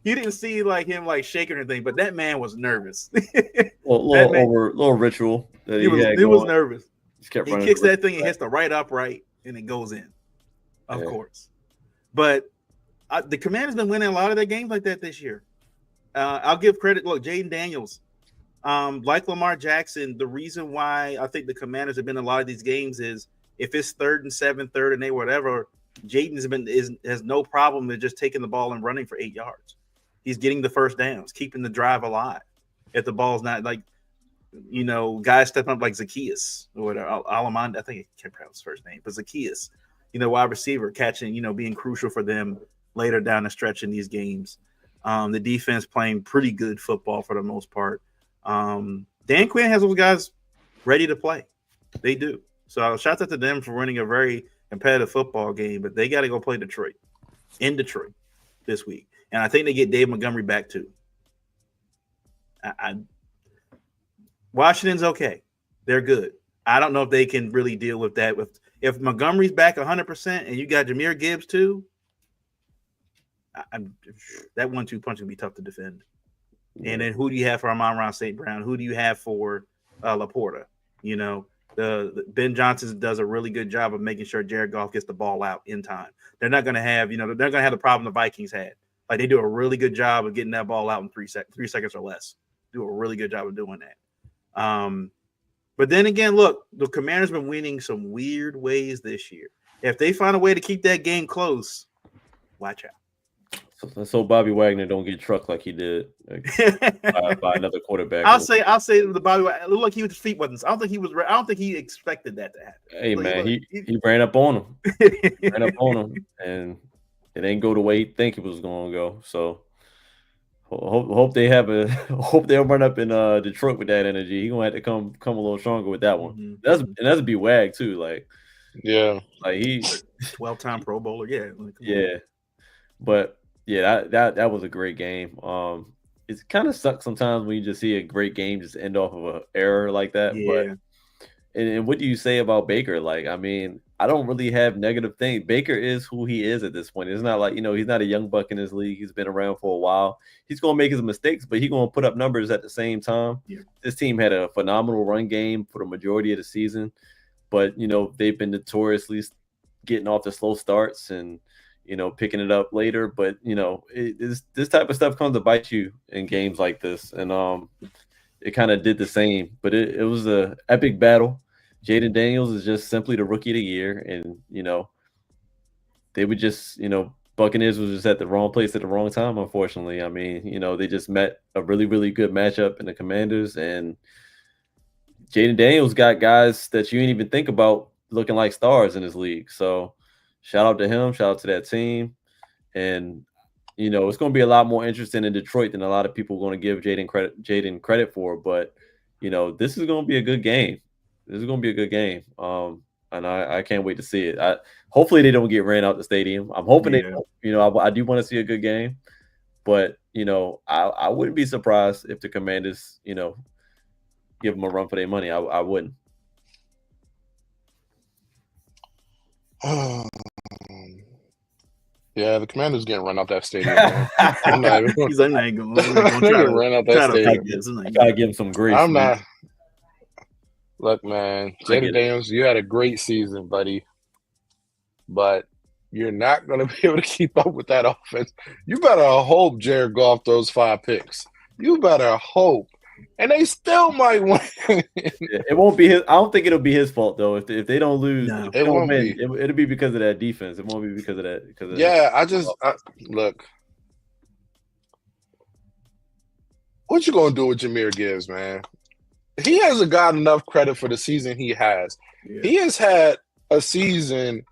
S1: He didn't see him shaking or anything, but that man was nervous.
S2: little ritual. That
S1: he was nervous.
S2: He
S1: kicks that thing and hits the right upright, and it goes in. Of course. But the Commanders been winning a lot of their games like that this year. I'll give credit. Look, Jaden Daniels, like Lamar Jackson, the reason why I think the Commanders have been in a lot of these games is if it's 3rd and 7, 3rd and 8, whatever, Jaden has no problem with just taking the ball and running for 8 yards. He's getting the first downs, keeping the drive alive. If the ball's not guys stepping up like Zacchaeus or whatever, Alamond, I think I can't pronounce his first name, but Zacchaeus, wide receiver catching, being crucial for them later down the stretch in these games. The defense playing pretty good football for the most part. Dan Quinn has those guys ready to play. They do. So shout out to them for winning a very competitive football game, but they got to go play Detroit this week. And I think they get Dave Montgomery back too. Washington's okay. They're good. I don't know if they can really deal with that. If Montgomery's back 100% and you got Jahmyr Gibbs too, that 1-2 punch will be tough to defend. And then who do you have for Amon-Ra St. Brown? Who do you have for Laporta? The Ben Johnson does a really good job of making sure Jared Goff gets the ball out in time. They're not going to have, they're going to have the problem the Vikings had. Like, they do a really good job of getting that ball out in 3 seconds or less. Do a really good job of doing that. But then again, look, the Commanders been winning some weird ways this year. If they find a way to keep that game close, watch out.
S2: So Bobby Wagner don't get trucked like he did by another quarterback.
S1: I'll say the Bobby Wagner, look, his feet wasn't. I don't think he expected that to happen.
S2: Hey, man, he ran up on him. And it ain't go the way he think it was going to go. So hope they'll run up in Detroit with that energy. He gonna have to come a little stronger with that one.
S1: Mm-hmm.
S2: That's a be Wag too. Like he
S1: 12-time Pro Bowler. Yeah.
S2: Yeah. But yeah, that was a great game. It kind of sucks sometimes when you just see a great game just end off of an error like that.
S1: Yeah.
S2: But and what do you say about Baker? Like, I mean, I don't really have negative things. Baker is who he is at this point. It's not like, he's not a young buck in this league. He's been around for a while. He's going to make his mistakes, but he's going to put up numbers at the same time.
S1: Yeah.
S2: This team had a phenomenal run game for the majority of the season, but, they've been notoriously getting off the slow starts and, picking it up later. But, this type of stuff comes to bite you in games like this. And it kind of did the same, but it was an epic battle. Jaden Daniels is just simply the rookie of the year. And, they would just, Buccaneers was just at the wrong place at the wrong time, unfortunately. I mean, they just met a really, really good matchup in the Commanders. And Jaden Daniels got guys that you didn't even think about looking like stars in this league. So shout out to him. Shout out to that team. And, it's going to be a lot more interesting in Detroit than a lot of people are going to give Jaden credit for. But, this is going to be a good game. This is going to be a good game. And I can't wait to see it. Hopefully they don't get ran out the stadium. I'm hoping they don't. I do want to see a good game. But, I wouldn't be surprised if the Commanders, give them a run for their money. I wouldn't.
S3: Yeah, the Commanders getting run out that stadium, man. I'm not even
S1: He's like, I'm gonna
S3: They're getting run out that stadium.
S2: I gotta give him some grace.
S3: I'm
S2: man.
S3: not. Look, man,
S2: I get
S3: Jaden
S2: it.
S3: Daniels, you had a great season, buddy, but you're not going to be able to keep up with that offense. You better hope Jared Goff throws 5 picks. You better hope, and they still might win.
S2: It won't be his. I don't think it'll be his fault though. If they don't lose,
S1: No.
S2: if they
S3: It
S2: don't
S3: won't
S2: win,
S3: be.
S2: it'll be because of that defense. It won't be because of that. Because of
S3: Yeah, look. What you gonna do with Jahmyr Gibbs, man? He hasn't gotten enough credit for the season he has.
S1: Yeah.
S3: He has had a season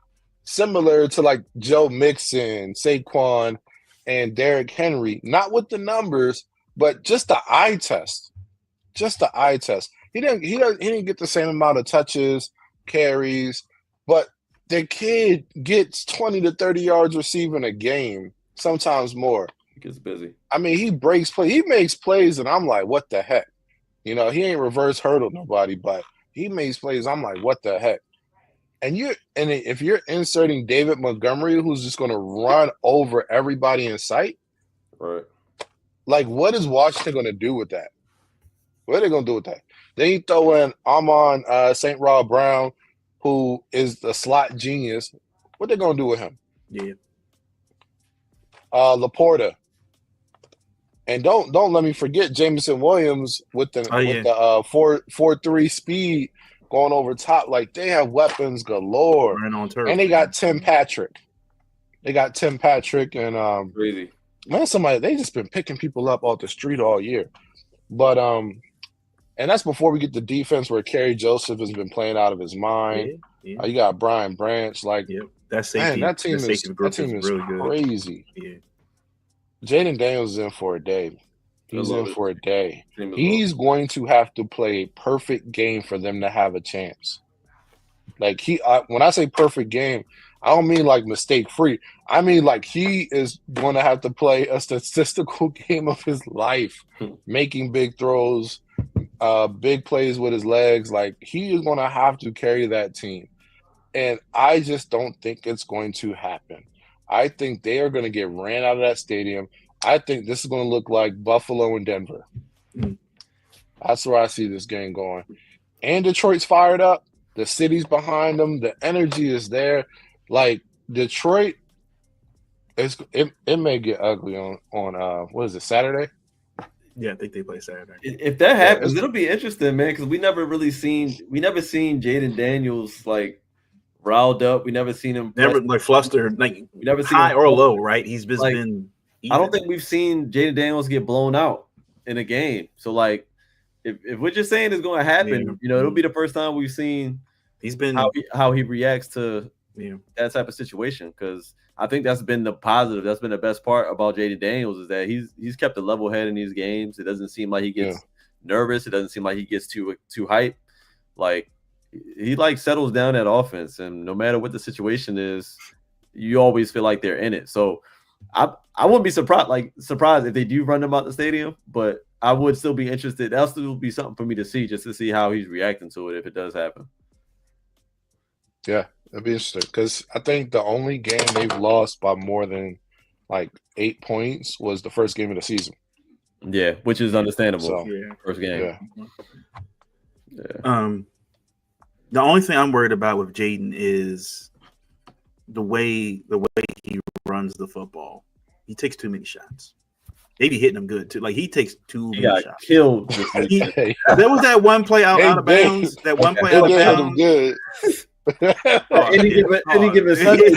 S3: similar to like Joe Mixon, Saquon, and Derrick Henry. Not with the numbers, but just the eye test. Just the eye test. He didn't get the same amount of touches, carries, but the kid gets 20 to 30 yards receiving a game, sometimes more.
S2: He gets busy.
S3: I mean, he breaks play. He makes plays, and I'm like, what the heck? You know, he ain't reverse hurdle nobody, but he makes plays. I'm like, what the heck? And if you're inserting David Montgomery, who's just going to run over everybody in sight,
S2: Right.
S3: like, what is Washington going to do with that? What are they going to do with that? Then you throw in Amon St. Rob Brown, who is the slot genius. What they going to do with him?
S1: Yeah.
S3: Laporta. And don't let me forget Jameson Williams with the 4.3 speed going over top. Like, they have weapons galore.
S1: Right on turf.
S3: And they got Tim Patrick. And
S2: Crazy.
S3: man, they just been picking people up off the street all year. But and that's before we get the defense where Kerry Joseph has been playing out of his mind.
S1: Yeah.
S3: You got Brian Branch. Like,
S1: that safety,
S3: man, that team is
S1: really good.
S3: crazy.
S1: Yeah.
S3: Jaden Daniels is in for a day. He's in for a day.
S2: Same as
S3: He's going to have to play a perfect game for them to have a chance. Like, when I say perfect game, I don't mean like mistake free. I mean like he is going to have to play a statistical game of his life, making big throws, big plays with his legs. Like, he is going to have to carry that team. And I just don't think it's going to happen. I think they are going to get ran out of that stadium. I think this is going to look like Buffalo and Denver. That's where I see this game going. And Detroit's fired up. The city's behind them. The energy is there. Like, Detroit, it may get ugly on what is it, Saturday?
S1: Yeah, I think they play Saturday.
S2: If that happens, it'll be interesting, man, because we never seen Jaden Daniels like riled up. We never seen him
S1: like flustered, like
S2: we never seen
S1: high
S2: him
S1: or low, right? He's just
S2: like,
S1: been even.
S2: I don't think we've seen Jaden Daniels get blown out in a game. So like if what you're saying is going to happen, it'll be the first time we've seen
S1: he's been
S2: how he reacts to that type of situation, because I think that's been the positive. That's been the best part about Jaden Daniels, is that he's kept a level head in these games. It doesn't seem like he gets nervous. It doesn't seem like he gets too hyped. Like, he like settles down that offense, and no matter what the situation is, you always feel like they're in it. So I wouldn't be surprised if they do run him out the stadium, but I would still be interested. That'll still be something for me to see, just to see how he's reacting to it if it does happen.
S3: Yeah, it'd be interesting, because I think the only game they've lost by more than like 8 points was the first game of the season.
S2: Yeah, which is understandable.
S3: So,
S2: first game.
S3: Yeah.
S1: The only thing I'm worried about with Jaden is the way he runs the football. He takes too many shots. They be hitting him good too. Like, he takes too many shots.
S2: Killed.
S1: There was that one play out of bounds. That one play out of bounds.
S3: Good.
S2: Any given Sunday.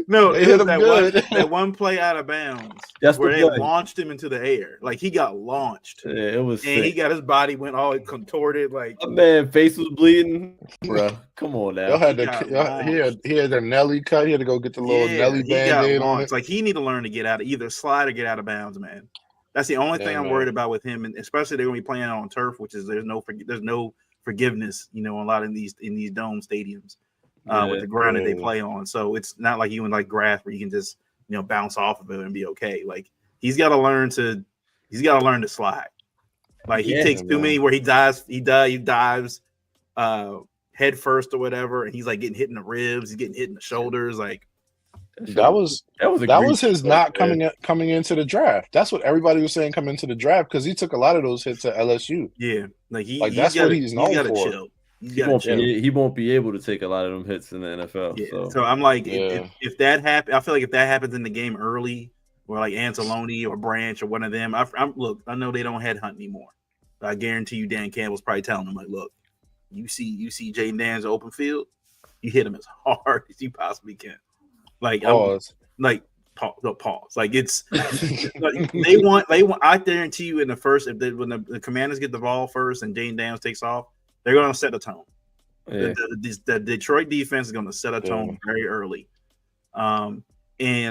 S1: No,
S3: They
S1: it
S3: hit
S1: was
S3: him good.
S1: that one play out of bounds.
S2: That's
S1: where
S2: the
S1: they
S2: play.
S1: launched him into the air. Like, he got launched.
S2: Yeah, it was
S1: and
S2: sick.
S1: he got his body went all contorted. Like,
S2: My man, face was bleeding. Bro, come on now.
S3: Y'all had he had a Nelly cut. He had to go get the little Nelly band-aid on it.
S1: Like, he need to learn to get out of either slide or get out of bounds, man. That's the only thing I'm worried about with him, and especially they're going to be playing on turf, which is there's no forgiveness, a lot in these dome stadiums with the ground that they play on. So it's not like you in like grass where you can just bounce off of it and be okay. Like, he's got to learn to slide. Like, he takes too many where he dives head first or whatever, and he's like getting hit in the ribs, he's getting hit in the shoulders. Like,
S3: That was his
S2: choice,
S3: not
S2: man.
S3: coming into the draft. That's what everybody was saying coming into the draft because he took a lot of those hits at LSU.
S1: Yeah, like
S3: Like that's what he's known for.
S1: chill.
S2: He won't be able to take a lot of them hits in the NFL.
S1: Yeah.
S2: So,
S1: So I'm like,
S3: Yeah.
S1: if that happens, I feel like if that happens in the game early, or like Anzalone or Branch or one of them, look, I know they don't headhunt anymore, but I guarantee you Dan Campbell's probably telling them like, look, you see Jaden Daniels open field, you hit him as hard as you possibly can. Like
S3: Pause.
S1: Pause. Like it's like they want. I guarantee you in the first, when the Commanders get the ball first and Jaden Daniels takes off, they're going to set a tone.
S2: yeah.
S1: The Detroit defense is going to set a tone very early. And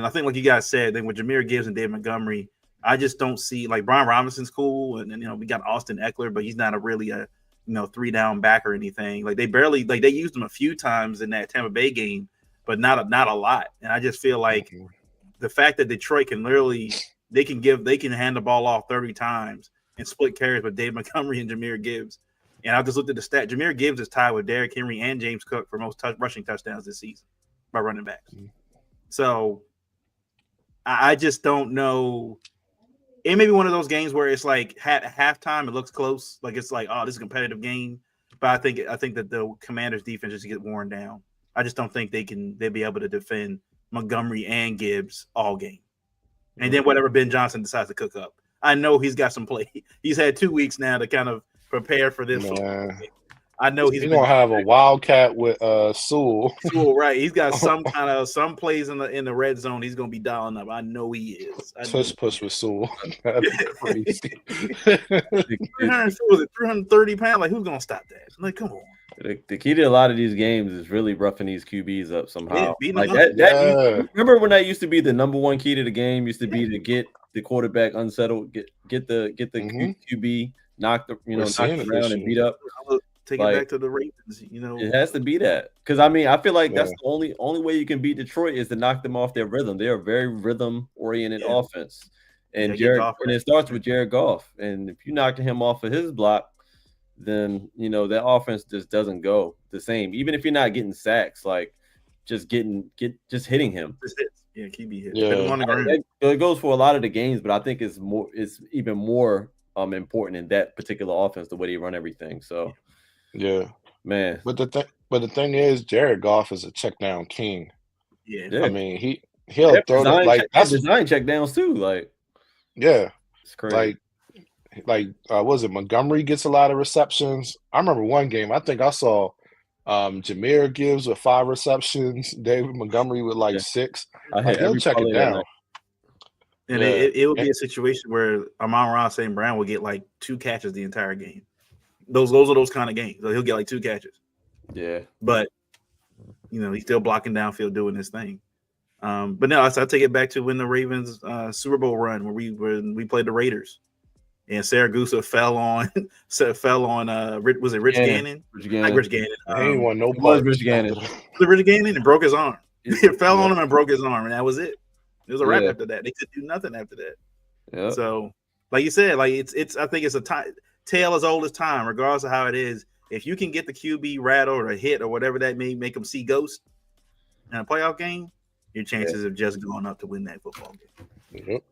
S1: I think, like you guys said, then with Jahmyr Gibbs and Dave Montgomery, I just don't see, like, Brian Robinson's cool, and we got Austin Eckler, but he's not a 3-down back or anything. Like they used him a few times in that Tampa Bay game, but not a lot. And I just feel like the fact that Detroit can literally they can hand the ball off 30 times and split carries with Dave Montgomery and Jahmyr Gibbs. And I just looked at the stat. Jahmyr Gibbs is tied with Derrick Henry and James Cook for most rushing touchdowns this season by running backs. So I just don't know. It may be one of those games where it's like at halftime, it looks close. Like it's like, oh, this is a competitive game. But I think that the Commanders defense just get worn down. I just don't think they'll be able to defend Montgomery and Gibbs all game. And then whatever Ben Johnson decides to cook up. I know he's got some play. He's had 2 weeks now to kind of prepare for this. I know he's
S3: gonna have a wildcat with Sewell.
S1: Sewell, right? He's got some plays in the red zone. He's gonna be dialing up. I know he is.
S3: Push with Sewell. That'd be crazy.
S1: 330 pounds. Like who's gonna stop that? Like, come on.
S2: The key to a lot of these games is really roughing these QBs up somehow.
S1: Like
S2: remember when that used to be the number one key to the game? Used to be to get the quarterback unsettled, get the QB knocked around and beat up.
S1: Take it back to the Ravens.
S2: It has to be that because I feel like that's the only way you can beat Detroit is to knock them off their rhythm. They are a very rhythm oriented offense, and it starts with Jared Goff. And if you knock him off of his block, then that offense just doesn't go the same. Even if you're not getting sacks, like just hitting him.
S1: Yeah, QB hits.
S2: Yeah. It goes for a lot of the games, but I think it's even more important in that particular offense the way they run everything. So.
S3: Yeah,
S2: man.
S3: But the thing is, Jared Goff is a check down king.
S1: Yeah.
S3: I mean he'll throw it like that's
S2: design check downs too. Like
S3: it's
S2: crazy.
S3: Like was it Montgomery gets a lot of receptions? I remember one game. I think I saw Jahmyr Gibbs with 5 receptions, David Montgomery with 6. He'll check it down.
S1: And it will be a situation where Amon-Ra St. Brown will get 2 catches the entire game. Those are those kind of games. So he'll get 2 catches.
S2: Yeah.
S1: But he's still blocking downfield doing his thing. But no, I'll take it back to when the Ravens Super Bowl run when we played the Raiders. And Saragusa fell on was it Rich Gannon?
S2: Rich Gannon.
S1: Like Rich Gannon.
S3: He ain't won no
S2: was Rich Gannon.
S1: The Rich Gannon and broke his arm. It fell on him and broke his arm, and that was it. It was a wrap after that. They could do nothing after that.
S2: Yeah.
S1: So, like you said, it's I think it's a tale as old as time, regardless of how it is. If you can get the QB rattled or hit or whatever that may make them see ghosts in a playoff game, your chances of just going up to win that football game.
S3: Yep.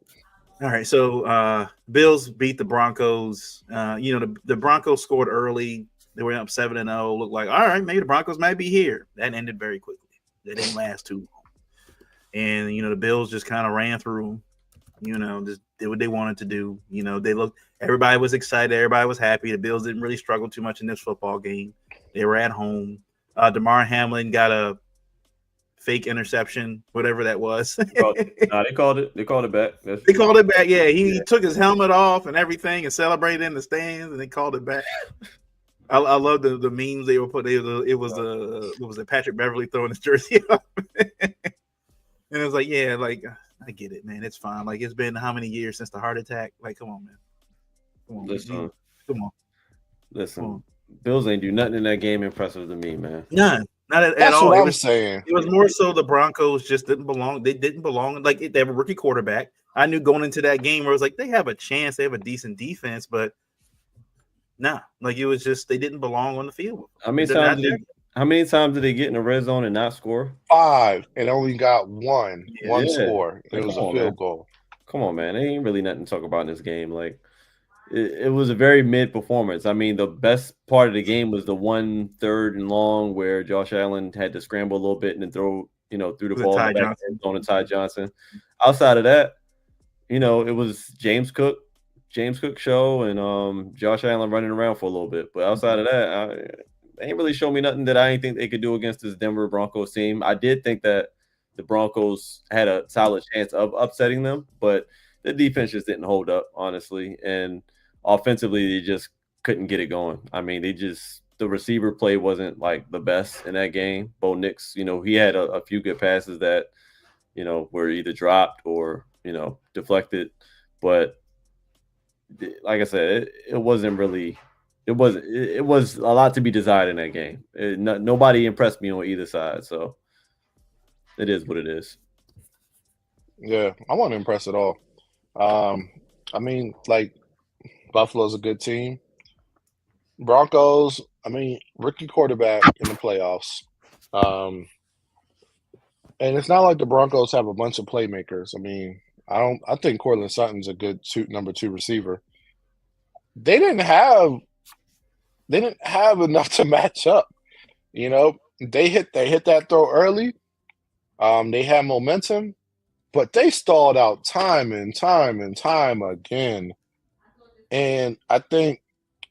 S1: All right, so Bills beat the Broncos. The Broncos scored early. They were up 7-0. Looked like, all right, maybe the Broncos might be here. That ended very quickly. That didn't last too long. And, the Bills just kind of ran through them, just did what they wanted to do. Everybody was excited. Everybody was happy. The Bills didn't really struggle too much in this football game. They were at home. DeMar Hamlin got a fake interception, whatever that was.
S2: They called it. They called it back.
S1: They called it back. Yeah, he took his helmet off and everything and celebrated in the stands, and they called it back. I love the memes they were put. It was Patrick Beverly throwing his jersey up, and it was I get it, man. It's fine. It's been how many years since the heart attack? Come on, man. Come on,
S2: listen.
S1: Come on.
S2: Listen.
S1: Come on.
S2: Bills ain't do nothing in that game impressive to me, man.
S1: None. Not at
S3: That's
S1: all.
S3: what I'm saying.
S1: It was more so the Broncos just didn't belong. They didn't belong. They have a rookie quarterback. I knew going into that game where it was they have a chance. They have a decent defense, but it was just they didn't belong on the field.
S2: How many How many times did they get in the red zone and not score?
S3: 5 and only got one
S2: Yeah.
S3: score. It
S2: Like,
S3: was
S2: come
S3: a
S2: on, man.
S3: field goal.
S2: Come on, man. There ain't really nothing to talk about in this game. Like, it was a very mid performance. I mean, the best part of the game was the 1 3rd and long where Josh Allen had to scramble a little bit and then threw the
S1: Was it
S2: ball in
S1: Ty
S2: the back
S1: Johnson?
S2: end zone to Ty Johnson. Outside of that, it was James Cook show and Josh Allen running around for a little bit. But outside of that, they ain't really show me nothing that I didn't think they could do against this Denver Broncos team. I did think that the Broncos had a solid chance of upsetting them, but the defense just didn't hold up, honestly. And offensively, they just couldn't get it going. I mean, the receiver play wasn't like the best in that game. Bo Nix, he had a few good passes that, were either dropped or, deflected. But like I said, it wasn't really. It was a lot to be desired in that game. Nobody impressed me on either side, so it is what it is.
S3: Yeah, I wasn't impressed at all. I mean, like Buffalo's a good team. Broncos, I mean, rookie quarterback in the playoffs. Um, and it's not like the Broncos have a bunch of playmakers. I mean, I think Cortland Sutton's a good number 2 receiver. They didn't have enough to match up. They hit that throw early. They had momentum, but they stalled out time and time and time again. And I think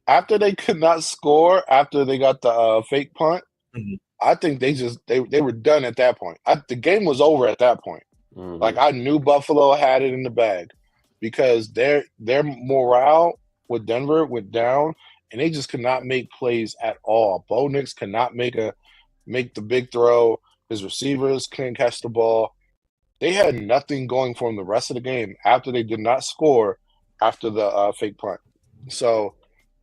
S3: after they could not score after they got the fake punt,
S1: Mhm.
S3: I think they were done at that point. The game was over at that point.
S2: Mm-hmm.
S3: Like, I knew Buffalo had it in the bag because their morale with Denver went down, and they just could not make plays at all. Bo Nix could not make the big throw. His receivers couldn't catch the ball. They had nothing going for them the rest of the game after they did not score after the fake punt. So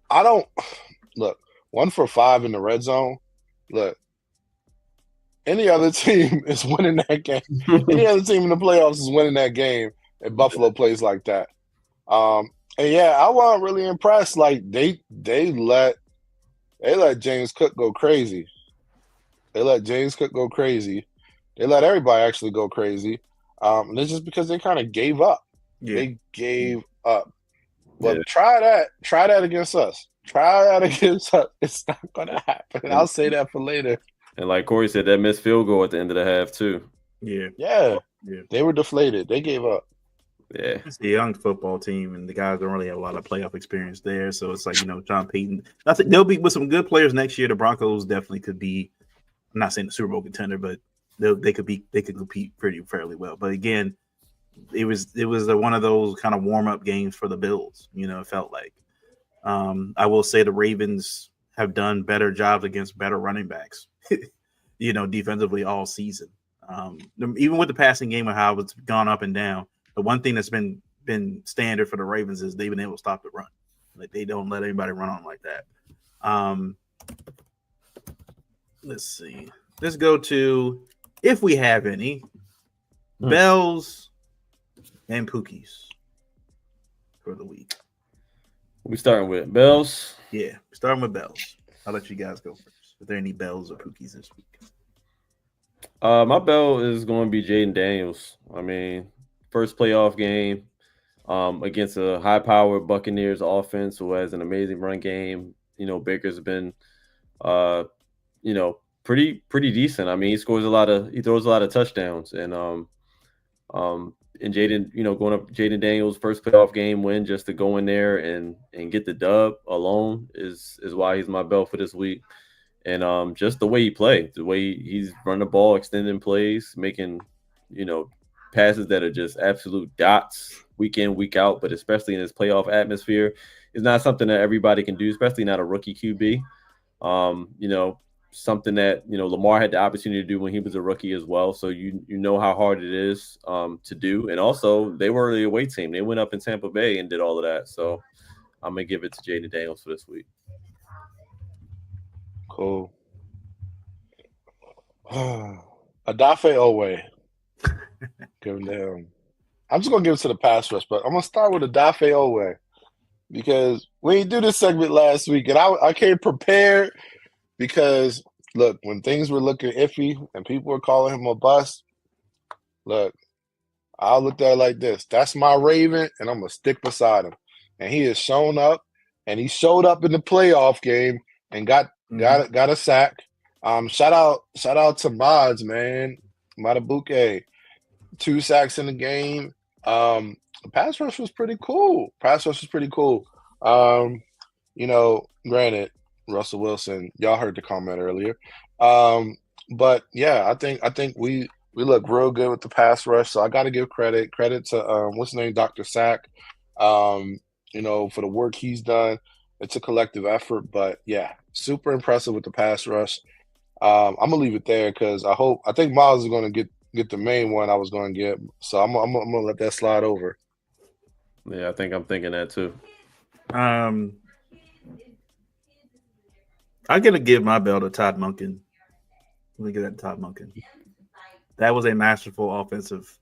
S3: I don't look 1 for 5 in the red zone. Look, any other team is winning that game. Any other team in the playoffs is winning that game, and Buffalo plays like that. And yeah, I wasn't really impressed. Like, they let James Cook go crazy. They let James Cook go crazy. They let everybody actually go crazy. And it's just because they kind of gave up.
S1: Yeah.
S3: They gave up. But try that against us. Try that against us. It's not gonna happen. I'll say that for later.
S2: And like Corey said, that missed field goal at the end of the half too.
S3: Yeah. They were deflated. They gave up.
S2: Yeah.
S1: It's a young football team, and the guys don't really have a lot of playoff experience there. So it's like, Sean Payton. I think they'll be with some good players next year. The Broncos definitely could be. I'm not saying the Super Bowl contender, but they could compete fairly well. But again, it was one of those kind of warm up games for the Bills. It felt like. I will say the Ravens have done better jobs against better running backs. Defensively all season. Even with the passing game and how it's gone up and down, the one thing that's been standard for the Ravens is they've been able to stop the run. Like, they don't let anybody run on like that. Let's see. Let's go to, if we have any, Bells and Pookies for the week.
S2: We starting with Bells.
S1: Yeah, starting with Bells. I'll let you guys go first. Are there any Bells or Pookies this week?
S2: My bell is going to be Jaden Daniels. I mean, first playoff game against a high-powered Buccaneers offense who has an amazing run game. Baker's been, pretty decent. I mean, he throws a lot of touchdowns, and Jaden, going up Jaden Daniels' first playoff game win just to go in there and get the dub alone is why he's my bell for this week. And just the way he played, the way he's running the ball, extending plays, making, passes that are just absolute dots week in, week out, but especially in this playoff atmosphere, is not something that everybody can do, especially not a rookie QB. Something that, Lamar had the opportunity to do when he was a rookie as well. So you know how hard it is to do. And also, they were the away team. They went up in Tampa Bay and did all of that. So I'm going to give it to Jaden Daniels for this week.
S3: Cool. Adafe Owe. Give him to him. I'm just going to give it to the pass rush, but I'm going to start with Adafe Owe because we didn't do this segment last week, and I came prepared because look, when things were looking iffy and people were calling him a bust, look, I looked at it like this. That's my Raven, and I'm gonna stick beside him. And he has shown up, and he showed up in the playoff game and got a sack. Shout out to Mods, man. Matabuke. 2 sacks in the game. The pass rush was pretty cool. Granted, Russell Wilson, y'all heard the comment earlier. But yeah, I think we look real good with the pass rush. So I got to give credit to what's his name, Dr. Sack. For the work he's done. It's a collective effort, but yeah, super impressive with the pass rush. I'm gonna leave it there because I think Miles is gonna get the main one I was gonna get. So I'm gonna let that slide over.
S2: Yeah, I think I'm thinking that too.
S1: I'm gonna give my bell to Todd Monken. Let me get that to Todd Monken. That was a masterful offensive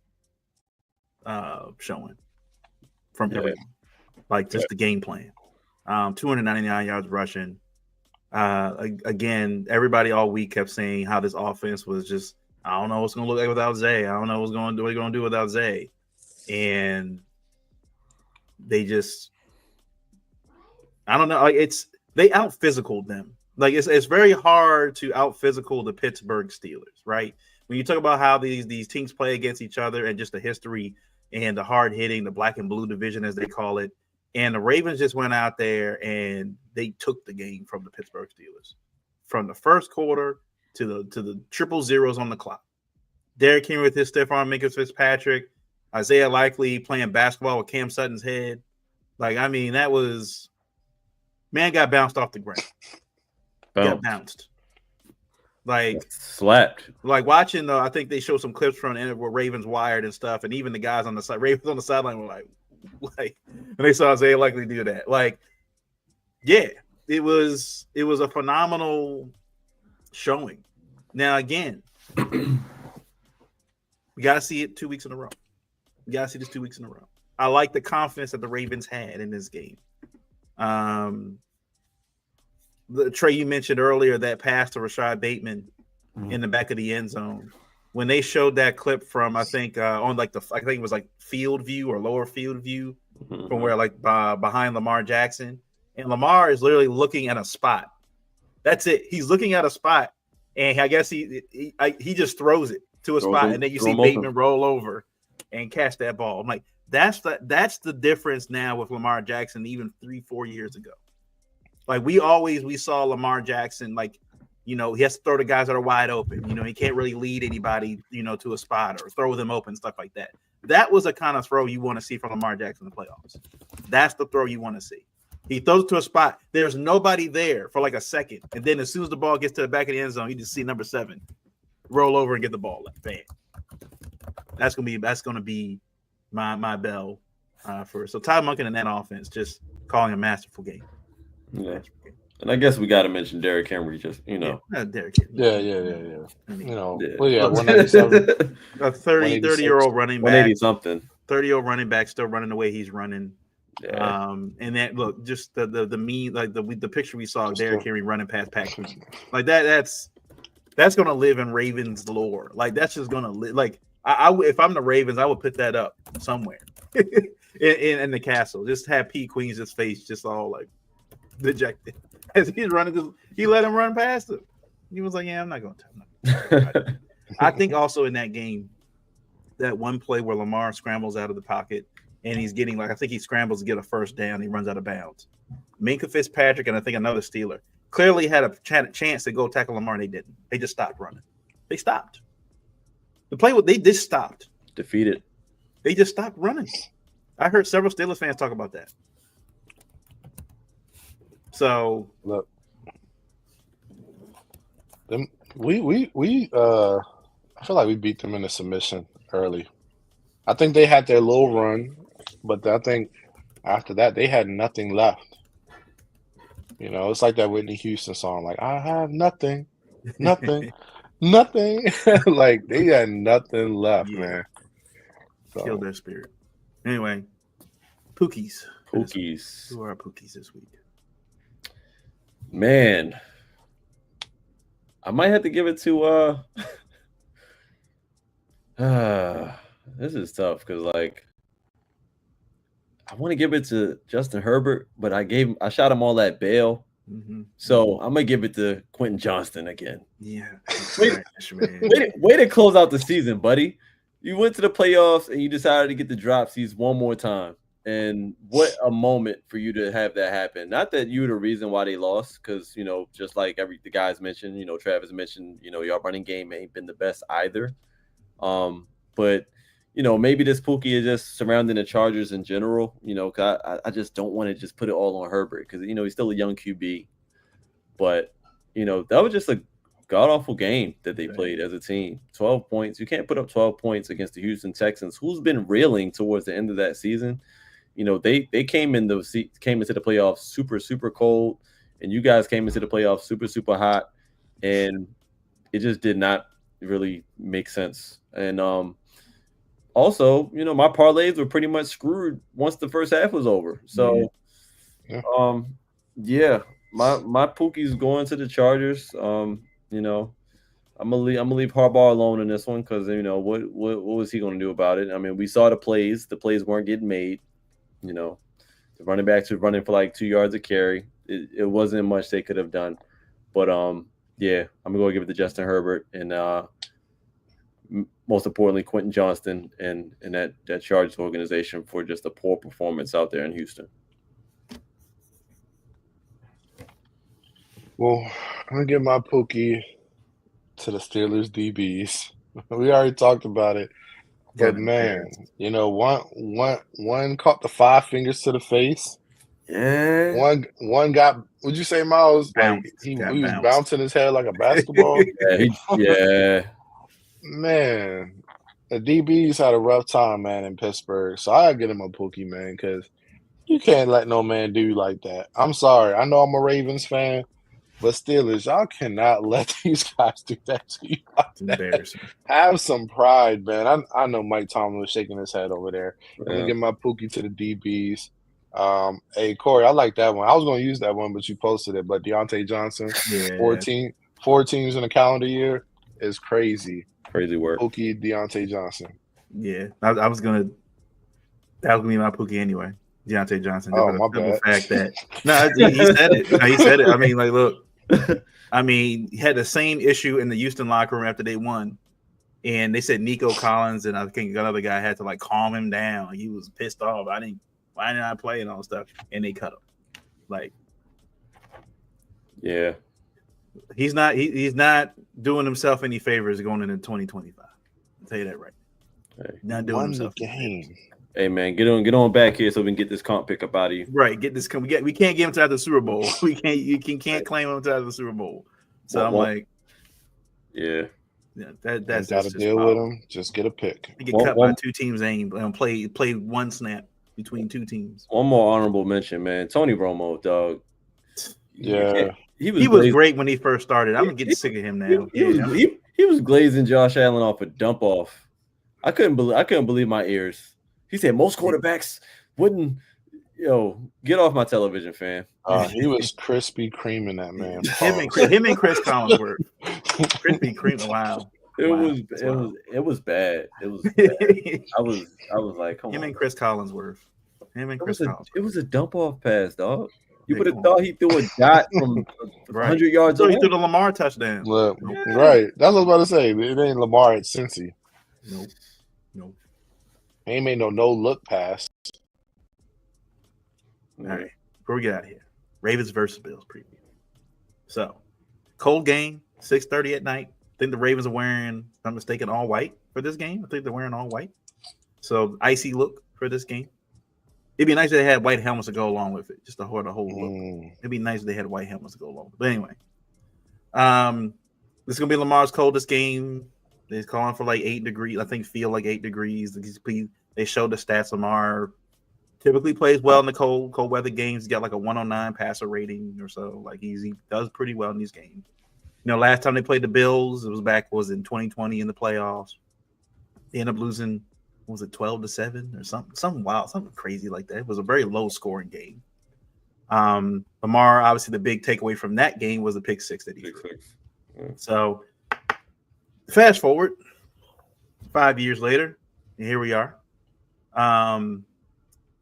S1: showing from everyone. Like just the game plan. 299 yards rushing. Again, everybody all week kept saying how this offense was just, I don't know what's gonna look like without Zay. I don't know what they're gonna do without Zay. And they just, I don't know. Like they out physicaled them. Like it's very hard to out physical the Pittsburgh Steelers, right? When you talk about how these teams play against each other and just the history and the hard hitting, the black and blue division as they call it, and the Ravens just went out there and they took the game from the Pittsburgh Steelers from the first quarter to the triple zeros on the clock. Derrick Henry with his stiff arm, Minka Fitzpatrick, Isaiah Likely playing basketball with Cam Sutton's head. Like, I mean, that was man got bounced off the ground. Got bounced. Like
S2: slapped.
S1: Like watching I think they showed some clips from where Ravens wired and stuff, and even the guys on the side, Ravens on the sideline were like, and they saw Isaiah Likely do that. Like, yeah, it was a phenomenal showing. Now again, we got to see it 2 weeks in a row. We got to see this 2 weeks in a row. I like the confidence that the Ravens had in this game. The Trey, you mentioned earlier that pass to Rashad Bateman in the back of the end zone. When they showed that clip from, I think on I think it was like field view or lower field view from where behind Lamar Jackson, and Lamar is literally looking at a spot. That's it. He's looking at a spot, and I guess he just throws it to a spot, and then you see Bateman roll over and catch that ball. I'm like, that's the difference now with Lamar Jackson, even 3-4 years ago. Like we saw Lamar Jackson, like, he has to throw to guys that are wide open. He can't really lead anybody, to a spot or throw them open, stuff like that. That was the kind of throw you want to see from Lamar Jackson in the playoffs. That's the throw you want to see. He throws to a spot. There's nobody there for like a second. And then as soon as the ball gets to the back of the end zone, you just see number 7 roll over and get the ball. Like, bam. That's gonna be my bell so Todd Monken in that offense, just calling a masterful game.
S2: Yeah. And I guess we got to mention Derrick Henry, just
S1: Derrick Henry.
S3: Yeah.
S1: I mean,
S3: 197.
S1: A 30-year-old running back,
S2: 180 something.
S1: 30-year-old running back still running the way he's running.
S2: Yeah.
S1: And that look, just the meme, like the picture we saw of Derrick Henry running past Pat Queen, like that's gonna live in Ravens lore. Like that's just gonna live. Like I if I'm the Ravens, I would put that up somewhere in the castle. Just have P. Queen's face just all like dejected as he's running. He let him run past him. He was like, "Yeah, I'm not going to." I think also in that game, that one play where Lamar scrambles out of the pocket and he's getting I think he scrambles to get a first down. He runs out of bounds. Minka Fitzpatrick and I think another Steeler clearly had a chance to go tackle Lamar and they didn't. They just stopped running. They stopped. The play they just stopped.
S2: Defeated.
S1: They just stopped running. I heard several Steelers fans talk about that. So
S3: look, we I feel like we beat them in a submission early. I think they had their little run, but I think after that they had nothing left. It's like that Whitney Houston song, like I have nothing. Nothing. Like they had nothing left, man. So.
S1: Killed their spirit. Anyway, Pookies. Who are our Pookies this week?
S2: Man, I might have to give it to this is tough because like I want to give it to Justin Herbert, but I shot him all that bail.
S1: Mm-hmm.
S2: So I'm gonna give it to Quentin Johnston again.
S1: Yeah.
S2: Way to close out the season, buddy. You went to the playoffs and you decided to get the drop seeds one more time. And what a moment for you to have that happen. Not that you were the reason why they lost, because just like the guys mentioned, Travis mentioned, your running game ain't been the best either. But maybe this Pookie is just surrounding the Chargers in general, because I just don't want to just put it all on Herbert because, he's still a young QB. But, that was just a god-awful game that they played as a team. 12 points. You can't put up 12 points against the Houston Texans, who's been reeling towards the end of that season. They came into the playoffs super, super cold, and you guys came into the playoffs super, super hot, and it just did not really make sense. And also, my parlays were pretty much screwed once the first half was over. So, my Pookie's going to the Chargers. I'm gonna leave Harbaugh alone in this one because what was he gonna do about it? I mean, we saw the plays. The plays weren't getting made. The running backs were running for like 2 yards a carry. It wasn't much they could have done. But I'm gonna go give it to Justin Herbert and most importantly Quentin Johnston and that Chargers organization for just a poor performance out there in Houston.
S3: Well, I'm gonna give my Pookie to the Steelers DBs. We already talked about it. But man, one caught the 5 fingers to the face.
S2: Yeah.
S3: One got. Would you say, Miles? Like he was bouncing his head like a basketball.
S2: Yeah.
S3: Man, the DBs had a rough time, man, in Pittsburgh. So I get him a Pookie, man, because you can't let no man do you like that. I'm sorry. I know I'm a Ravens fan. But Steelers, y'all cannot let these guys do that to you. It's embarrassing. Have some pride, man. I know Mike Tomlin was shaking his head over there. I'm going to give my Pookie to the DBs. Hey, Corey, I like that one. I was going to use that one, but you posted it. But Deontay Johnson, 4 teams in a calendar year is crazy.
S2: Crazy work.
S3: Pookie, Deontay Johnson.
S1: Yeah, I was going to – that was going to be my Pookie anyway. Deontay Johnson.
S3: Oh, my bad.
S1: Fact that, he said it. No, he said it. I mean, like, look. I mean, he had the same issue in the Houston locker room after they won. And they said Nico Collins and I think another guy had to like calm him down. He was pissed off. Why didn't I play and all stuff? And they cut him. Like,
S2: yeah.
S1: He's not doing himself any favors going into 2025. I'll tell you that right.
S2: Hey.
S1: Not doing himself
S3: the game.
S2: Hey man, get on back here so we can get this comp pick up out of you.
S1: Right, get this. We can't give him to the Super Bowl. We can't. You can't claim him to the Super Bowl. So I'm like, that's
S3: got to deal with him. Just get a pick.
S1: He get cut by 2 teams and play 1 snap between 2 teams.
S2: One more honorable mention, man. Tony Romo, dog.
S3: Yeah,
S1: he was great when he first started. I'm getting sick of him now.
S2: He was glazing Josh Allen off a dump off. I couldn't believe my ears. He said most quarterbacks wouldn't, get off my television, fam.
S3: He was Krispy Kreming that man.
S1: him and Chris Collinsworth. Krispy Kreme. Wow.
S2: It was bad. It was bad. I was like, come on.
S1: Him and Chris Collinsworth.
S2: It was a dump off pass, dog. You would have thought he threw a dot from 100 yards away.
S1: He threw the Lamar touchdown.
S3: Look, right. That's what I was about to say. It ain't Lamar at Cincy.
S1: Nope.
S3: He ain't made no look pass.
S1: All right. Before we get out of here, Ravens versus Bills preview. So, cold game, 6:30 at night. I think the Ravens are wearing, if I'm mistaken, all white for this game. I think they're wearing all white. So, icy look for this game. It'd be nice if they had white helmets to go along with it, just to hold the whole look. It'd be nice if they had white helmets to go along with it. But anyway, this is going to be Lamar's coldest game. They're calling for like 8 degrees. I think feel like 8 degrees. They showed the stats. Lamar typically plays well in the cold weather games. He's got like a 109 passer rating or so. Like he does pretty well in these games. Last time they played the Bills, it was in 2020 in the playoffs. They ended up losing, 12-7 or something wild, something crazy like that. It was a very low scoring game. Lamar, obviously the big takeaway from that game was the pick 6 that he threw. So fast forward 5 years later, and here we are.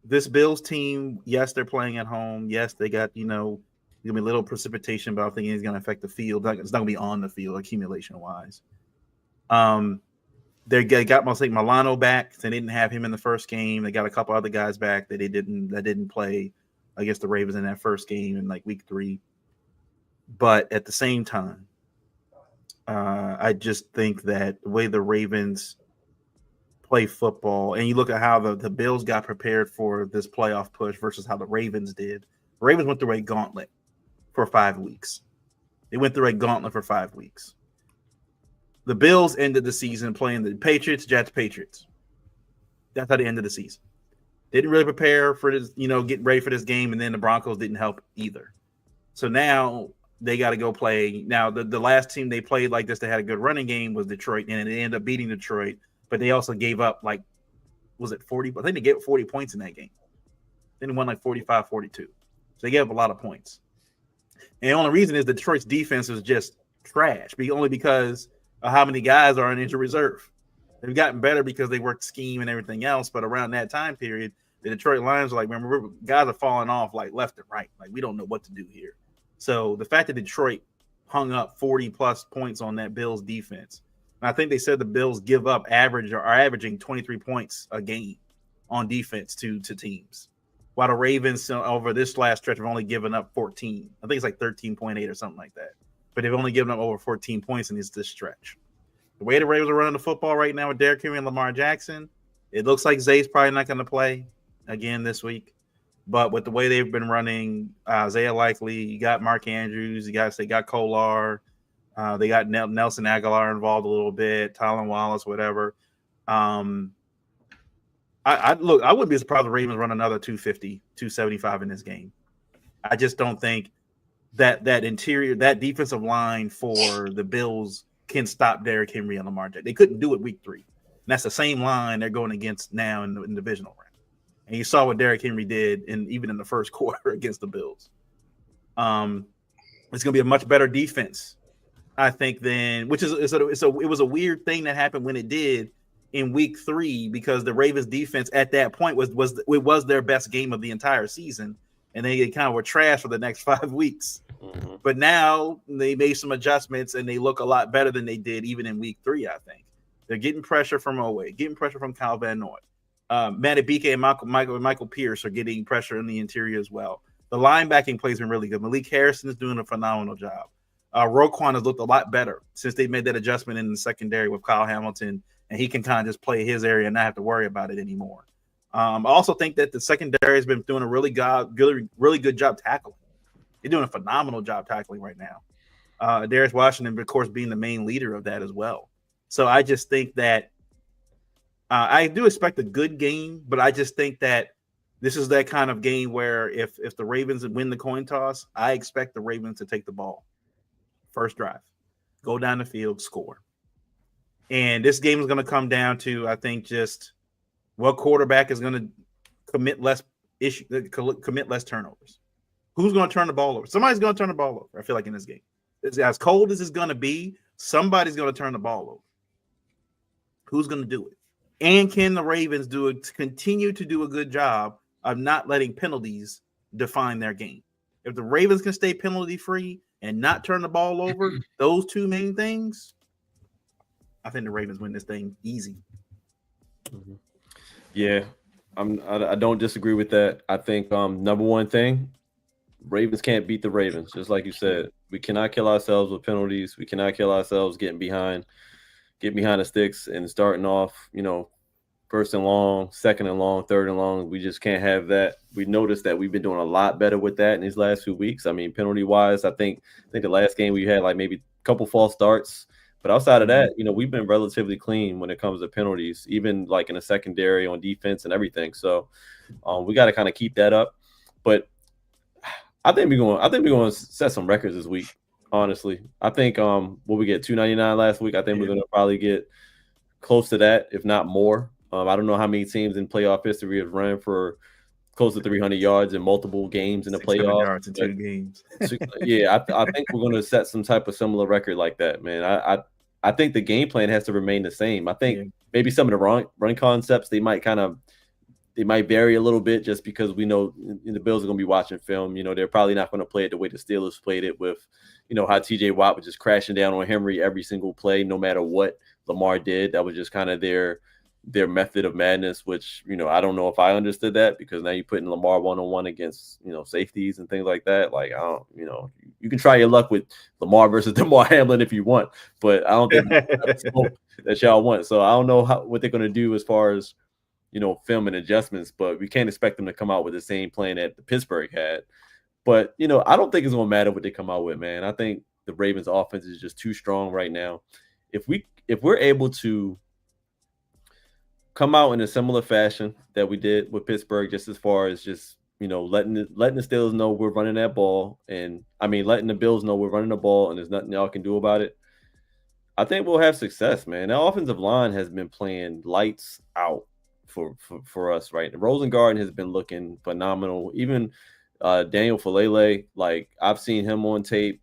S1: This Bills team, yes, they're playing at home. Yes, they got, gonna be a little precipitation, but I think it's gonna affect the field. It's not gonna be on the field accumulation wise. They got Milano back. They didn't have him in the first game. They got a couple other guys back that didn't play against the Ravens in that first game in like week 3. But at the same time, I just think that the way the Ravens play football, and you look at how the Bills got prepared for this playoff push versus how the Ravens did. The Ravens went through a gauntlet for 5 weeks. They went through a gauntlet for 5 weeks. The Bills ended the season playing the Patriots, Jets, Patriots. That's how they ended the season. Didn't really prepare for this, getting ready for this game, and then the Broncos didn't help either. So now they got to go play. Now, the last team they played like this that had a good running game was Detroit, and they ended up beating Detroit, but they also gave up, was it 40? I think they gave up 40 points in that game. Then they won 45-42. So they gave up a lot of points. And the only reason is Detroit's defense is just trash, only because of how many guys are on injured reserve. They've gotten better because they worked scheme and everything else, but around that time period, the Detroit Lions are remember, guys are falling off left and right. We don't know what to do here. So the fact that Detroit hung up 40-plus points on that Bills defense, and I think they said the Bills are averaging 23 points a game on defense to teams, while the Ravens over this last stretch have only given up 14. I think it's 13.8 or something like that. But they've only given up over 14 points in this stretch. The way the Ravens are running the football right now with Derrick Henry and Lamar Jackson, it looks like Zay's probably not going to play again this week. But with the way they've been running, Isaiah Likely, you got Mark Andrews, they got Kolar, they got Nelson Aguilar involved a little bit, Tylan Wallace, whatever. I wouldn't be surprised if the Ravens run another 250, 275 in this game. I just don't think that defensive line for the Bills can stop Derrick Henry and Lamar Jackson. They couldn't do it week 3. And that's the same line they're going against now in the divisional round. And you saw what Derrick Henry did even in the first quarter against the Bills. It's going to be a much better defense, I think, it was a weird thing that happened when it did in week 3, because the Ravens defense at that point was their best game of the entire season. And they kind of were trash for the next 5 weeks. Mm-hmm. But now they made some adjustments, and they look a lot better than they did even in week 3, I think. They're getting pressure from Owe, getting pressure from Kyle Van Noy. Madubuike and Michael Pierce are getting pressure in the interior as well. The linebacking play has been really good. Malik Harrison is doing a phenomenal job. Roquan has looked a lot better since they made that adjustment in the secondary with Kyle Hamilton, and he can kind of just play his area and not have to worry about it anymore. I also think that the secondary has been doing a really good job tackling. They're doing a phenomenal job tackling right now. Darius Washington, of course, being the main leader of that as well. So I just think that I do expect a good game, but I just think that this is that kind of game where if the Ravens win the coin toss, I expect the Ravens to take the ball. First drive, go down the field, score. And this game is going to come down to, I think, just what quarterback is going to commit less turnovers. Who's going to turn the ball over? Somebody's going to turn the ball over, I feel like, in this game. As cold as it's going to be, somebody's going to turn the ball over. Who's going to do it? And can the Ravens continue to do a good job of not letting penalties define their game? If the Ravens can stay penalty-free and not turn the ball over, those two main things, I think the Ravens win this thing easy.
S2: Mm-hmm. Yeah, I don't disagree with that. I think number one thing, Ravens can't beat the Ravens. Just like you said, we cannot kill ourselves with penalties. We cannot kill ourselves getting behind the sticks and starting off, first and long, second and long, third and long. We just can't have that. We noticed that we've been doing a lot better with that in these last few weeks. I mean, penalty wise, I think the last game we had maybe a couple false starts. But outside of that, we've been relatively clean when it comes to penalties, even in the secondary on defense and everything. So we got to kind of keep that up. But I think we're going to set some records this week. Honestly, I think what we get 299 last week. I think we're going to probably get close to that, if not more. I don't know how many teams in playoff history have run for close to 300 yards in multiple games in the
S1: 600
S2: playoffs.
S1: yards in 2 games.
S2: So, yeah, I think we're going to set some type of similar record like that, man. I think the game plan has to remain the same. I think maybe some of the run concepts they might vary a little bit just because we know the Bills are going to be watching film. You know, they're probably not going to play it the way the Steelers played it with, you know, how TJ Watt was just crashing down on Henry every single play, no matter what Lamar did. That was just kind of their method of madness, which, you know, I don't know if I understood that, because now you're putting Lamar one-on-one against, you know, safeties and things like that. Like, I don't, you know, you can try your luck with Lamar versus DeMar Hamlin if you want, but I don't think that's the scope that y'all want. So I don't know what they're going to do as far as, you know, film and adjustments, but we can't expect them to come out with the same plan that the Pittsburgh had. But, you know, I don't think it's going to matter what they come out with, man. I think the Ravens offense is just too strong right now. If we're able to come out in a similar fashion that we did with Pittsburgh, just as far as just, you know, letting the Steelers know we're running that ball, and I mean letting the Bills know we're running the ball and there's nothing y'all can do about it, I think we'll have success, man. The offensive line has been playing lights out for us, right? Rosengarten has been looking phenomenal. Even Daniel Falele, like, I've seen him on tape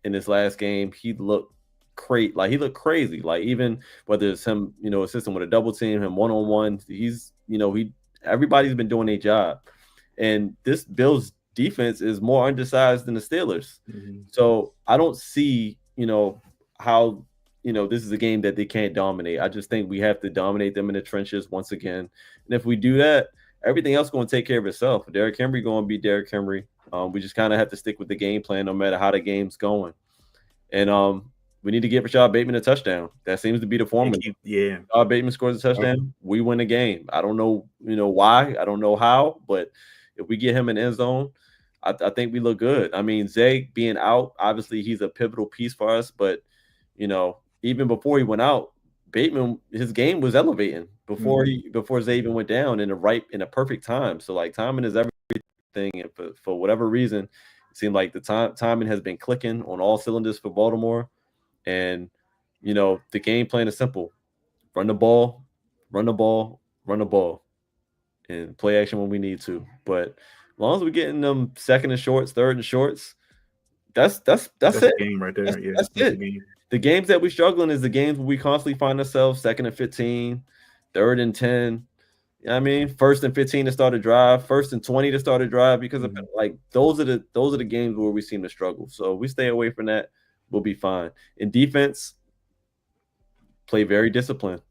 S2: in this last game. He looked crazy. Like, even whether it's him, you know, assisting with a double team, him one-on-one, he's, you know, everybody's been doing their job. And this Bills defense is more undersized than the Steelers.
S1: Mm-hmm.
S2: So I don't see, you know, how, you know, this is a game that they can't dominate. I just think we have to dominate them in the trenches once again. And if we do that, everything else is going to take care of itself. Derrick Henry going to be Derrick Henry. We just kind of have to stick with the game plan no matter how the game's going. And we need to get Rashad Bateman a touchdown. That seems to be the formula.
S1: Yeah.
S2: Rashad Bateman scores a touchdown, we win the game. I don't know, you know, why. I don't know how, but if we get him in the end zone, I think we look good. I mean, Zay being out, obviously he's a pivotal piece for us, but, you know, even before he went out, Bateman, his game was elevating before Zay even went down in a perfect time. So, like, timing is everything, and for whatever reason, it seemed like the timing has been clicking on all cylinders for Baltimore. And, you know, the game plan is simple: run the ball, and play action when we need to. But as long as we're getting them second and shorts, third and shorts, that's it.
S1: The game right there.
S2: That's it. The games that we're struggling is the games where we constantly find ourselves second and 15, third and 10. You know what I mean, first and 15 to start a drive, first and 20 to start a drive, because of, like, those are the games where we seem to struggle. So if we stay away from that, we'll be fine. In defense, play very disciplined.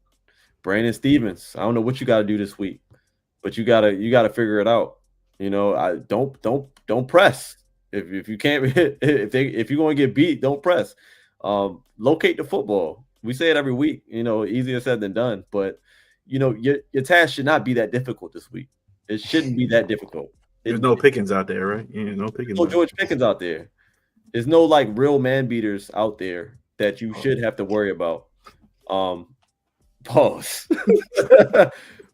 S2: Brandon Stevens, I don't know what you got to do this week, but you gotta figure it out. You know, don't press. If you can't, if you're going to get beat, don't press. Locate the football. We say it every week, you know, easier said than done, but, you know, your task should not be that difficult this week. It shouldn't be that difficult.
S1: There's no Pickens out there, right? Yeah, no Pickens.
S2: No George Pickens out there. There's no, like, real man beaters out there that you should have to worry about. Pause.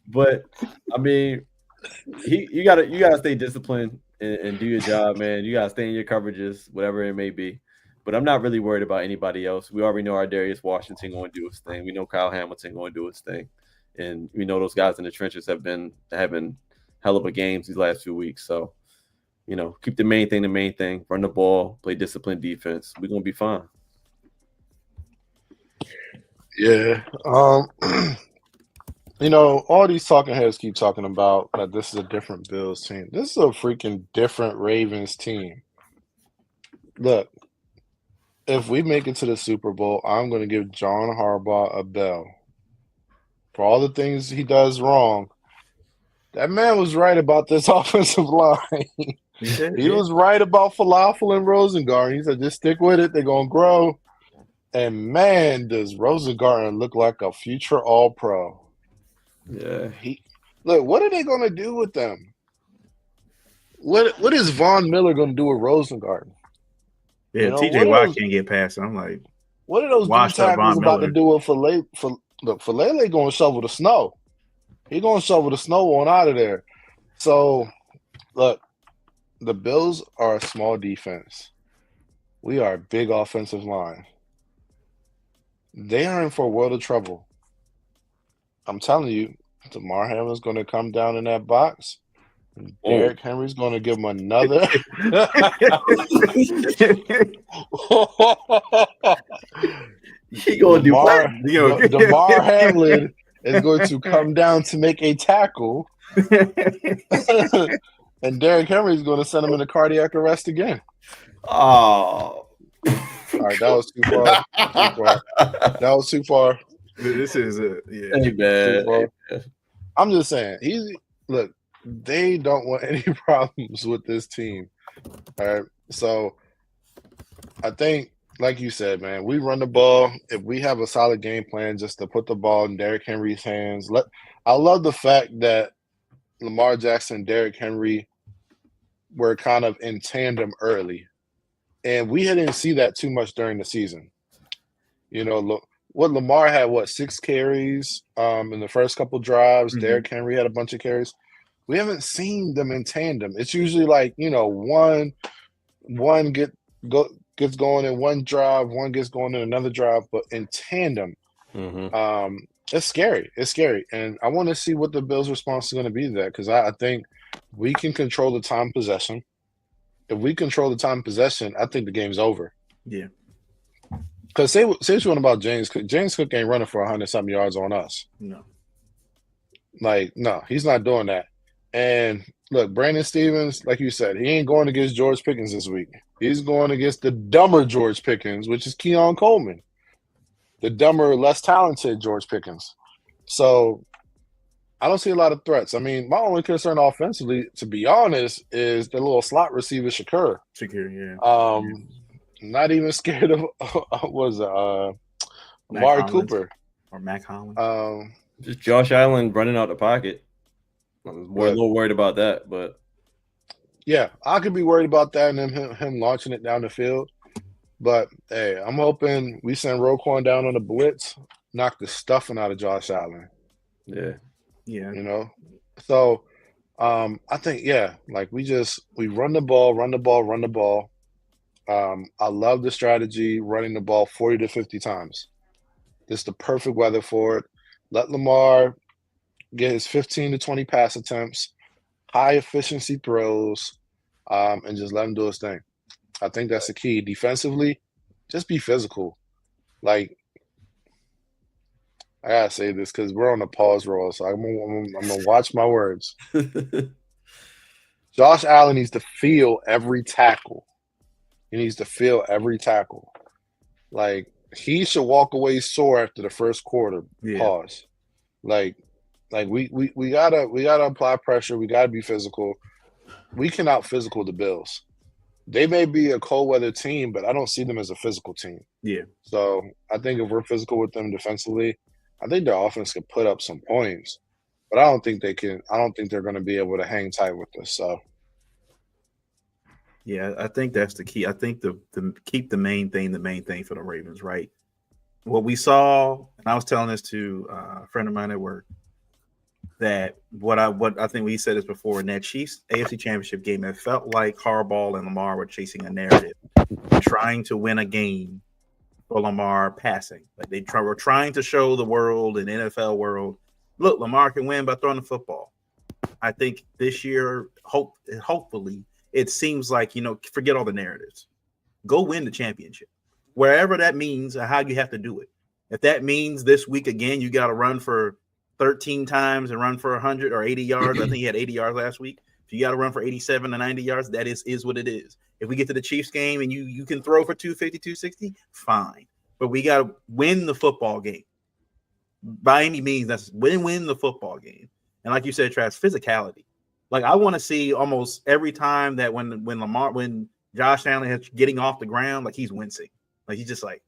S2: But I mean, you gotta stay disciplined and do your job, man. You gotta stay in your coverages, whatever it may be. But I'm not really worried about anybody else. We already know our Darius Washington going to do his thing. We know Kyle Hamilton going to do his thing, and we know those guys in the trenches have been having hell of a games these last few weeks. So, you know, keep the main thing. Run the ball, play disciplined defense. We're gonna be fine.
S3: Yeah. You know, all these talking heads keep talking about that this is a different Bills team. This is a freaking different Ravens team. Look, if we make it to the Super Bowl, I'm going to give John Harbaugh a bell. For all the things he does wrong, that man was right about this offensive line. He was right about Falafel and Rosengarten. He said, just stick with it. They're going to grow. And, man, does Rosengarten look like a future All-Pro.
S2: Yeah.
S3: Look, what are they going to do with them? What is Von Miller going to do with Rosengarten?
S1: Yeah, you know, TJ Watt can't get past him. I'm like,
S3: what are those D tackles about to do with Falele? Look, Falele going to shovel the snow. He going to shovel the snow on out of there. So, look, the Bills are a small defense. We are a big offensive line. They are in for a world of trouble. I'm telling you, DeMar Hamlin's going to come down in that box. Derrick Henry's going to give him another.
S2: He gonna do what?
S3: DeMar Hamlin is going to come down to make a tackle, and Derrick Henry is going to send him into cardiac arrest again.
S2: Oh,
S3: all right, that was too far. That was too far.
S1: This is it. Yeah.
S2: Hey, man.
S3: I'm just saying. Look. They don't want any problems with this team. All right. So I think, like you said, man, we run the ball. If we have a solid game plan just to put the ball in Derrick Henry's hands. I love the fact that Lamar Jackson and Derrick Henry were kind of in tandem early. And we didn't see that too much during the season. You know, look, what Lamar had, 6 carries in the first couple drives. Mm-hmm. Derrick Henry had a bunch of carries. We haven't seen them in tandem. It's usually like, one gets going in one drive, one gets going in another drive, but in tandem, it's scary. It's scary. And I want to see what the Bills' response is going to be to that, because I think we can control the time possession. If we control the time possession, I think the game's over.
S1: Yeah.
S3: Because say what you want about James Cook. James Cook ain't running for 100-something yards on us.
S1: No.
S3: No, he's not doing that. And look, Brandon Stevens, like you said, he ain't going against George Pickens this week. He's going against the dumber George Pickens, which is Keon Coleman. The dumber, less talented George Pickens. So I don't see a lot of threats. I mean, my only concern offensively, to be honest, is the little slot receiver Shakur.
S1: Yeah.
S3: Not even scared of Amari Cooper
S1: or Mac Hollins.
S2: Just Josh Allen running out the pocket. We're a little worried about that, but
S3: yeah, I could be worried about that and him launching it down the field. But hey, I'm hoping we send Roquan down on the blitz, knock the stuffing out of Josh Allen.
S2: Yeah.
S3: So I think we run the ball. I love the strategy, running the ball 40 to 50 times. This is the perfect weather for it. Let Lamar get his 15 to 20 pass attempts, high efficiency throws, and just let him do his thing. I think that's the key. Defensively, just be physical. Like, I gotta say this because we're on a pause roll, so I'm gonna watch my words. Josh Allen needs to feel every tackle. He needs to feel every tackle. Like, he should walk away sore after the first quarter. Yeah. Pause. Like we gotta apply pressure. We gotta be physical. We can out physical the Bills. They may be a cold weather team, but I don't see them as a physical team.
S1: Yeah.
S3: So I think if we're physical with them defensively, I think their offense can put up some points. But I don't think they can. I don't think they're going to be able to hang tight with us. So.
S1: Yeah, I think that's the key. I think the keep the main thing for the Ravens, right? What we saw, and I was telling this to a friend of mine at work, that what I think we said this before in that Chiefs AFC Championship game, it felt like Harbaugh and Lamar were chasing a narrative, trying to win a game for Lamar passing. Like were trying to show the world and NFL world, look, Lamar can win by throwing the football. I think this year, hopefully, it seems like, forget all the narratives. Go win the championship, wherever that means, or how you have to do it. If that means this week again, you got to run for 13 times and run for 100 or 80 yards. I think he had 80 yards last week. If you got to run for 87 to 90 yards, that is what it is. If we get to the Chiefs game and you can throw for 250, 260, fine. But we got to win the football game. By any means, that's win the football game. And like you said, Travis, physicality. Like, I want to see almost every time that when Josh Allen is getting off the ground, like he's wincing. Like he's just like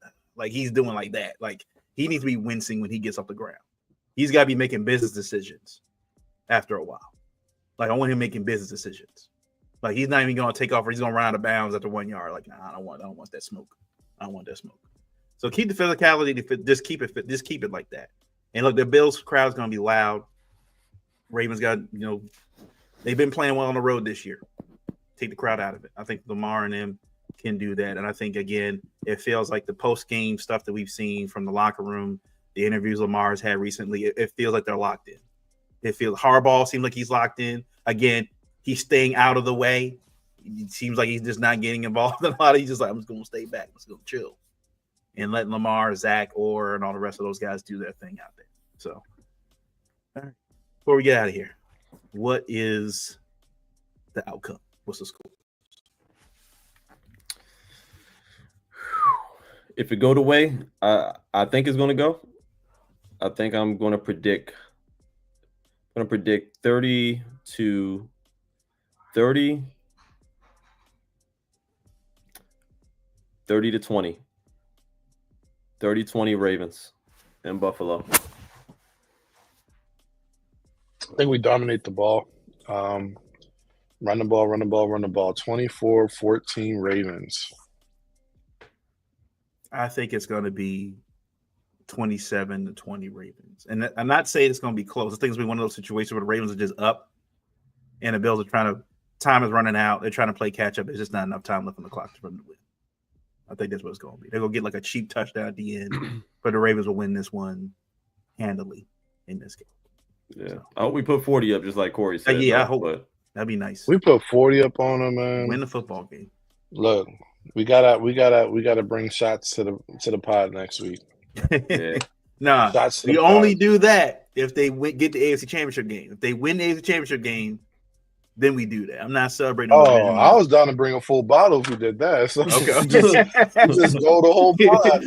S1: he's doing like that. Like he needs to be wincing when he gets off the ground. He's got to be making business decisions after a while. Like, I want him making business decisions. Like, he's not even going to take off or he's going to run out of bounds after 1 yard. Like, nah, I don't want that smoke. I don't want that smoke. So keep the physicality. Just keep it like that. And look, the Bills crowd is going to be loud. Ravens got, they've been playing well on the road this year. Take the crowd out of it. I think Lamar and them can do that. And I think, again, it feels like the post-game stuff that we've seen from the locker room, the interviews Lamar's had recently, it feels like they're locked in. It feels Harbaugh seems like he's locked in. Again, he's staying out of the way. It seems like he's just not getting involved in a lot. He's just like, I'm just going to stay back. I'm just going to chill and let Lamar, Zach, and all the rest of those guys do their thing out there. So, all right. Before we get out of here, what is the outcome? What's the score?
S2: If it go the way I think it's going to go, I think I'm going to predict 30 to 30, 30 to 20, 30-20 Ravens in Buffalo.
S3: I think we dominate the ball. Run the ball. 24-14 Ravens.
S1: I think it's going to be 27-20 Ravens. And I'm not saying it's going to be close. I think it's going to be one of those situations where the Ravens are just up and the Bills are time is running out. They're trying to play catch up. There's just not enough time left on the clock for them to win. I think that's what it's going to be. They're going to get like a cheap touchdown at the end, but the Ravens will win this one handily in this game.
S2: Yeah.
S1: So.
S2: I hope we put 40 up just like Corey said.
S1: I hope. But that'd be nice.
S3: We put 40 up on them, man.
S1: Win the football game.
S3: Look, we gotta bring shots to the pod next week.
S2: Yeah.
S1: Nah, we only do that if they get the AFC Championship game. If they win the AFC Championship game, then we do that. I'm not celebrating.
S3: Oh, I was down to bring a full bottle if we did that. So
S1: okay,
S3: just go the whole pod.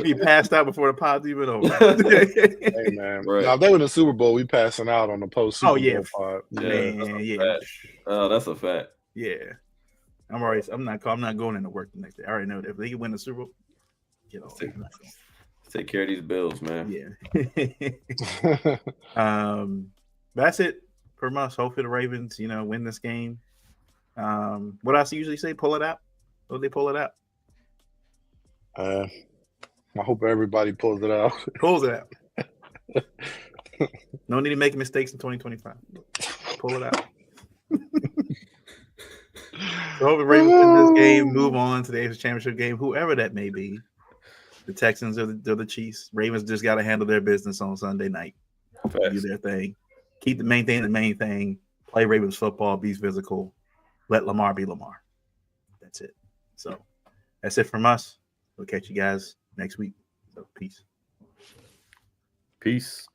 S1: We passed out before the pod's even over.
S3: Hey man,
S2: right.
S3: now if they win the Super Bowl, we passing out on the post Super Bowl pod.
S1: Yeah.
S2: Oh, that's a fact.
S1: Yeah, I'm not going into work the next day. I already know that if they can win the Super Bowl, get off.
S2: Take care of these Bills, man.
S1: Yeah. That's it from us. Hopefully the Ravens, win this game. What else do you usually say? Pull it out? Will they pull it out?
S3: I hope everybody pulls it out.
S1: Pulls it out. No need to make mistakes in 2025. Pull it out. So hope the Ravens win this game, move on to the AFC Championship game, whoever that may be. The Texans or the Chiefs. Ravens just got to handle their business on Sunday night. Do their thing. Maintain the main thing. Play Ravens football. Be physical. Let Lamar be Lamar. That's it. So that's it from us. We'll catch you guys next week. So peace.
S2: Peace.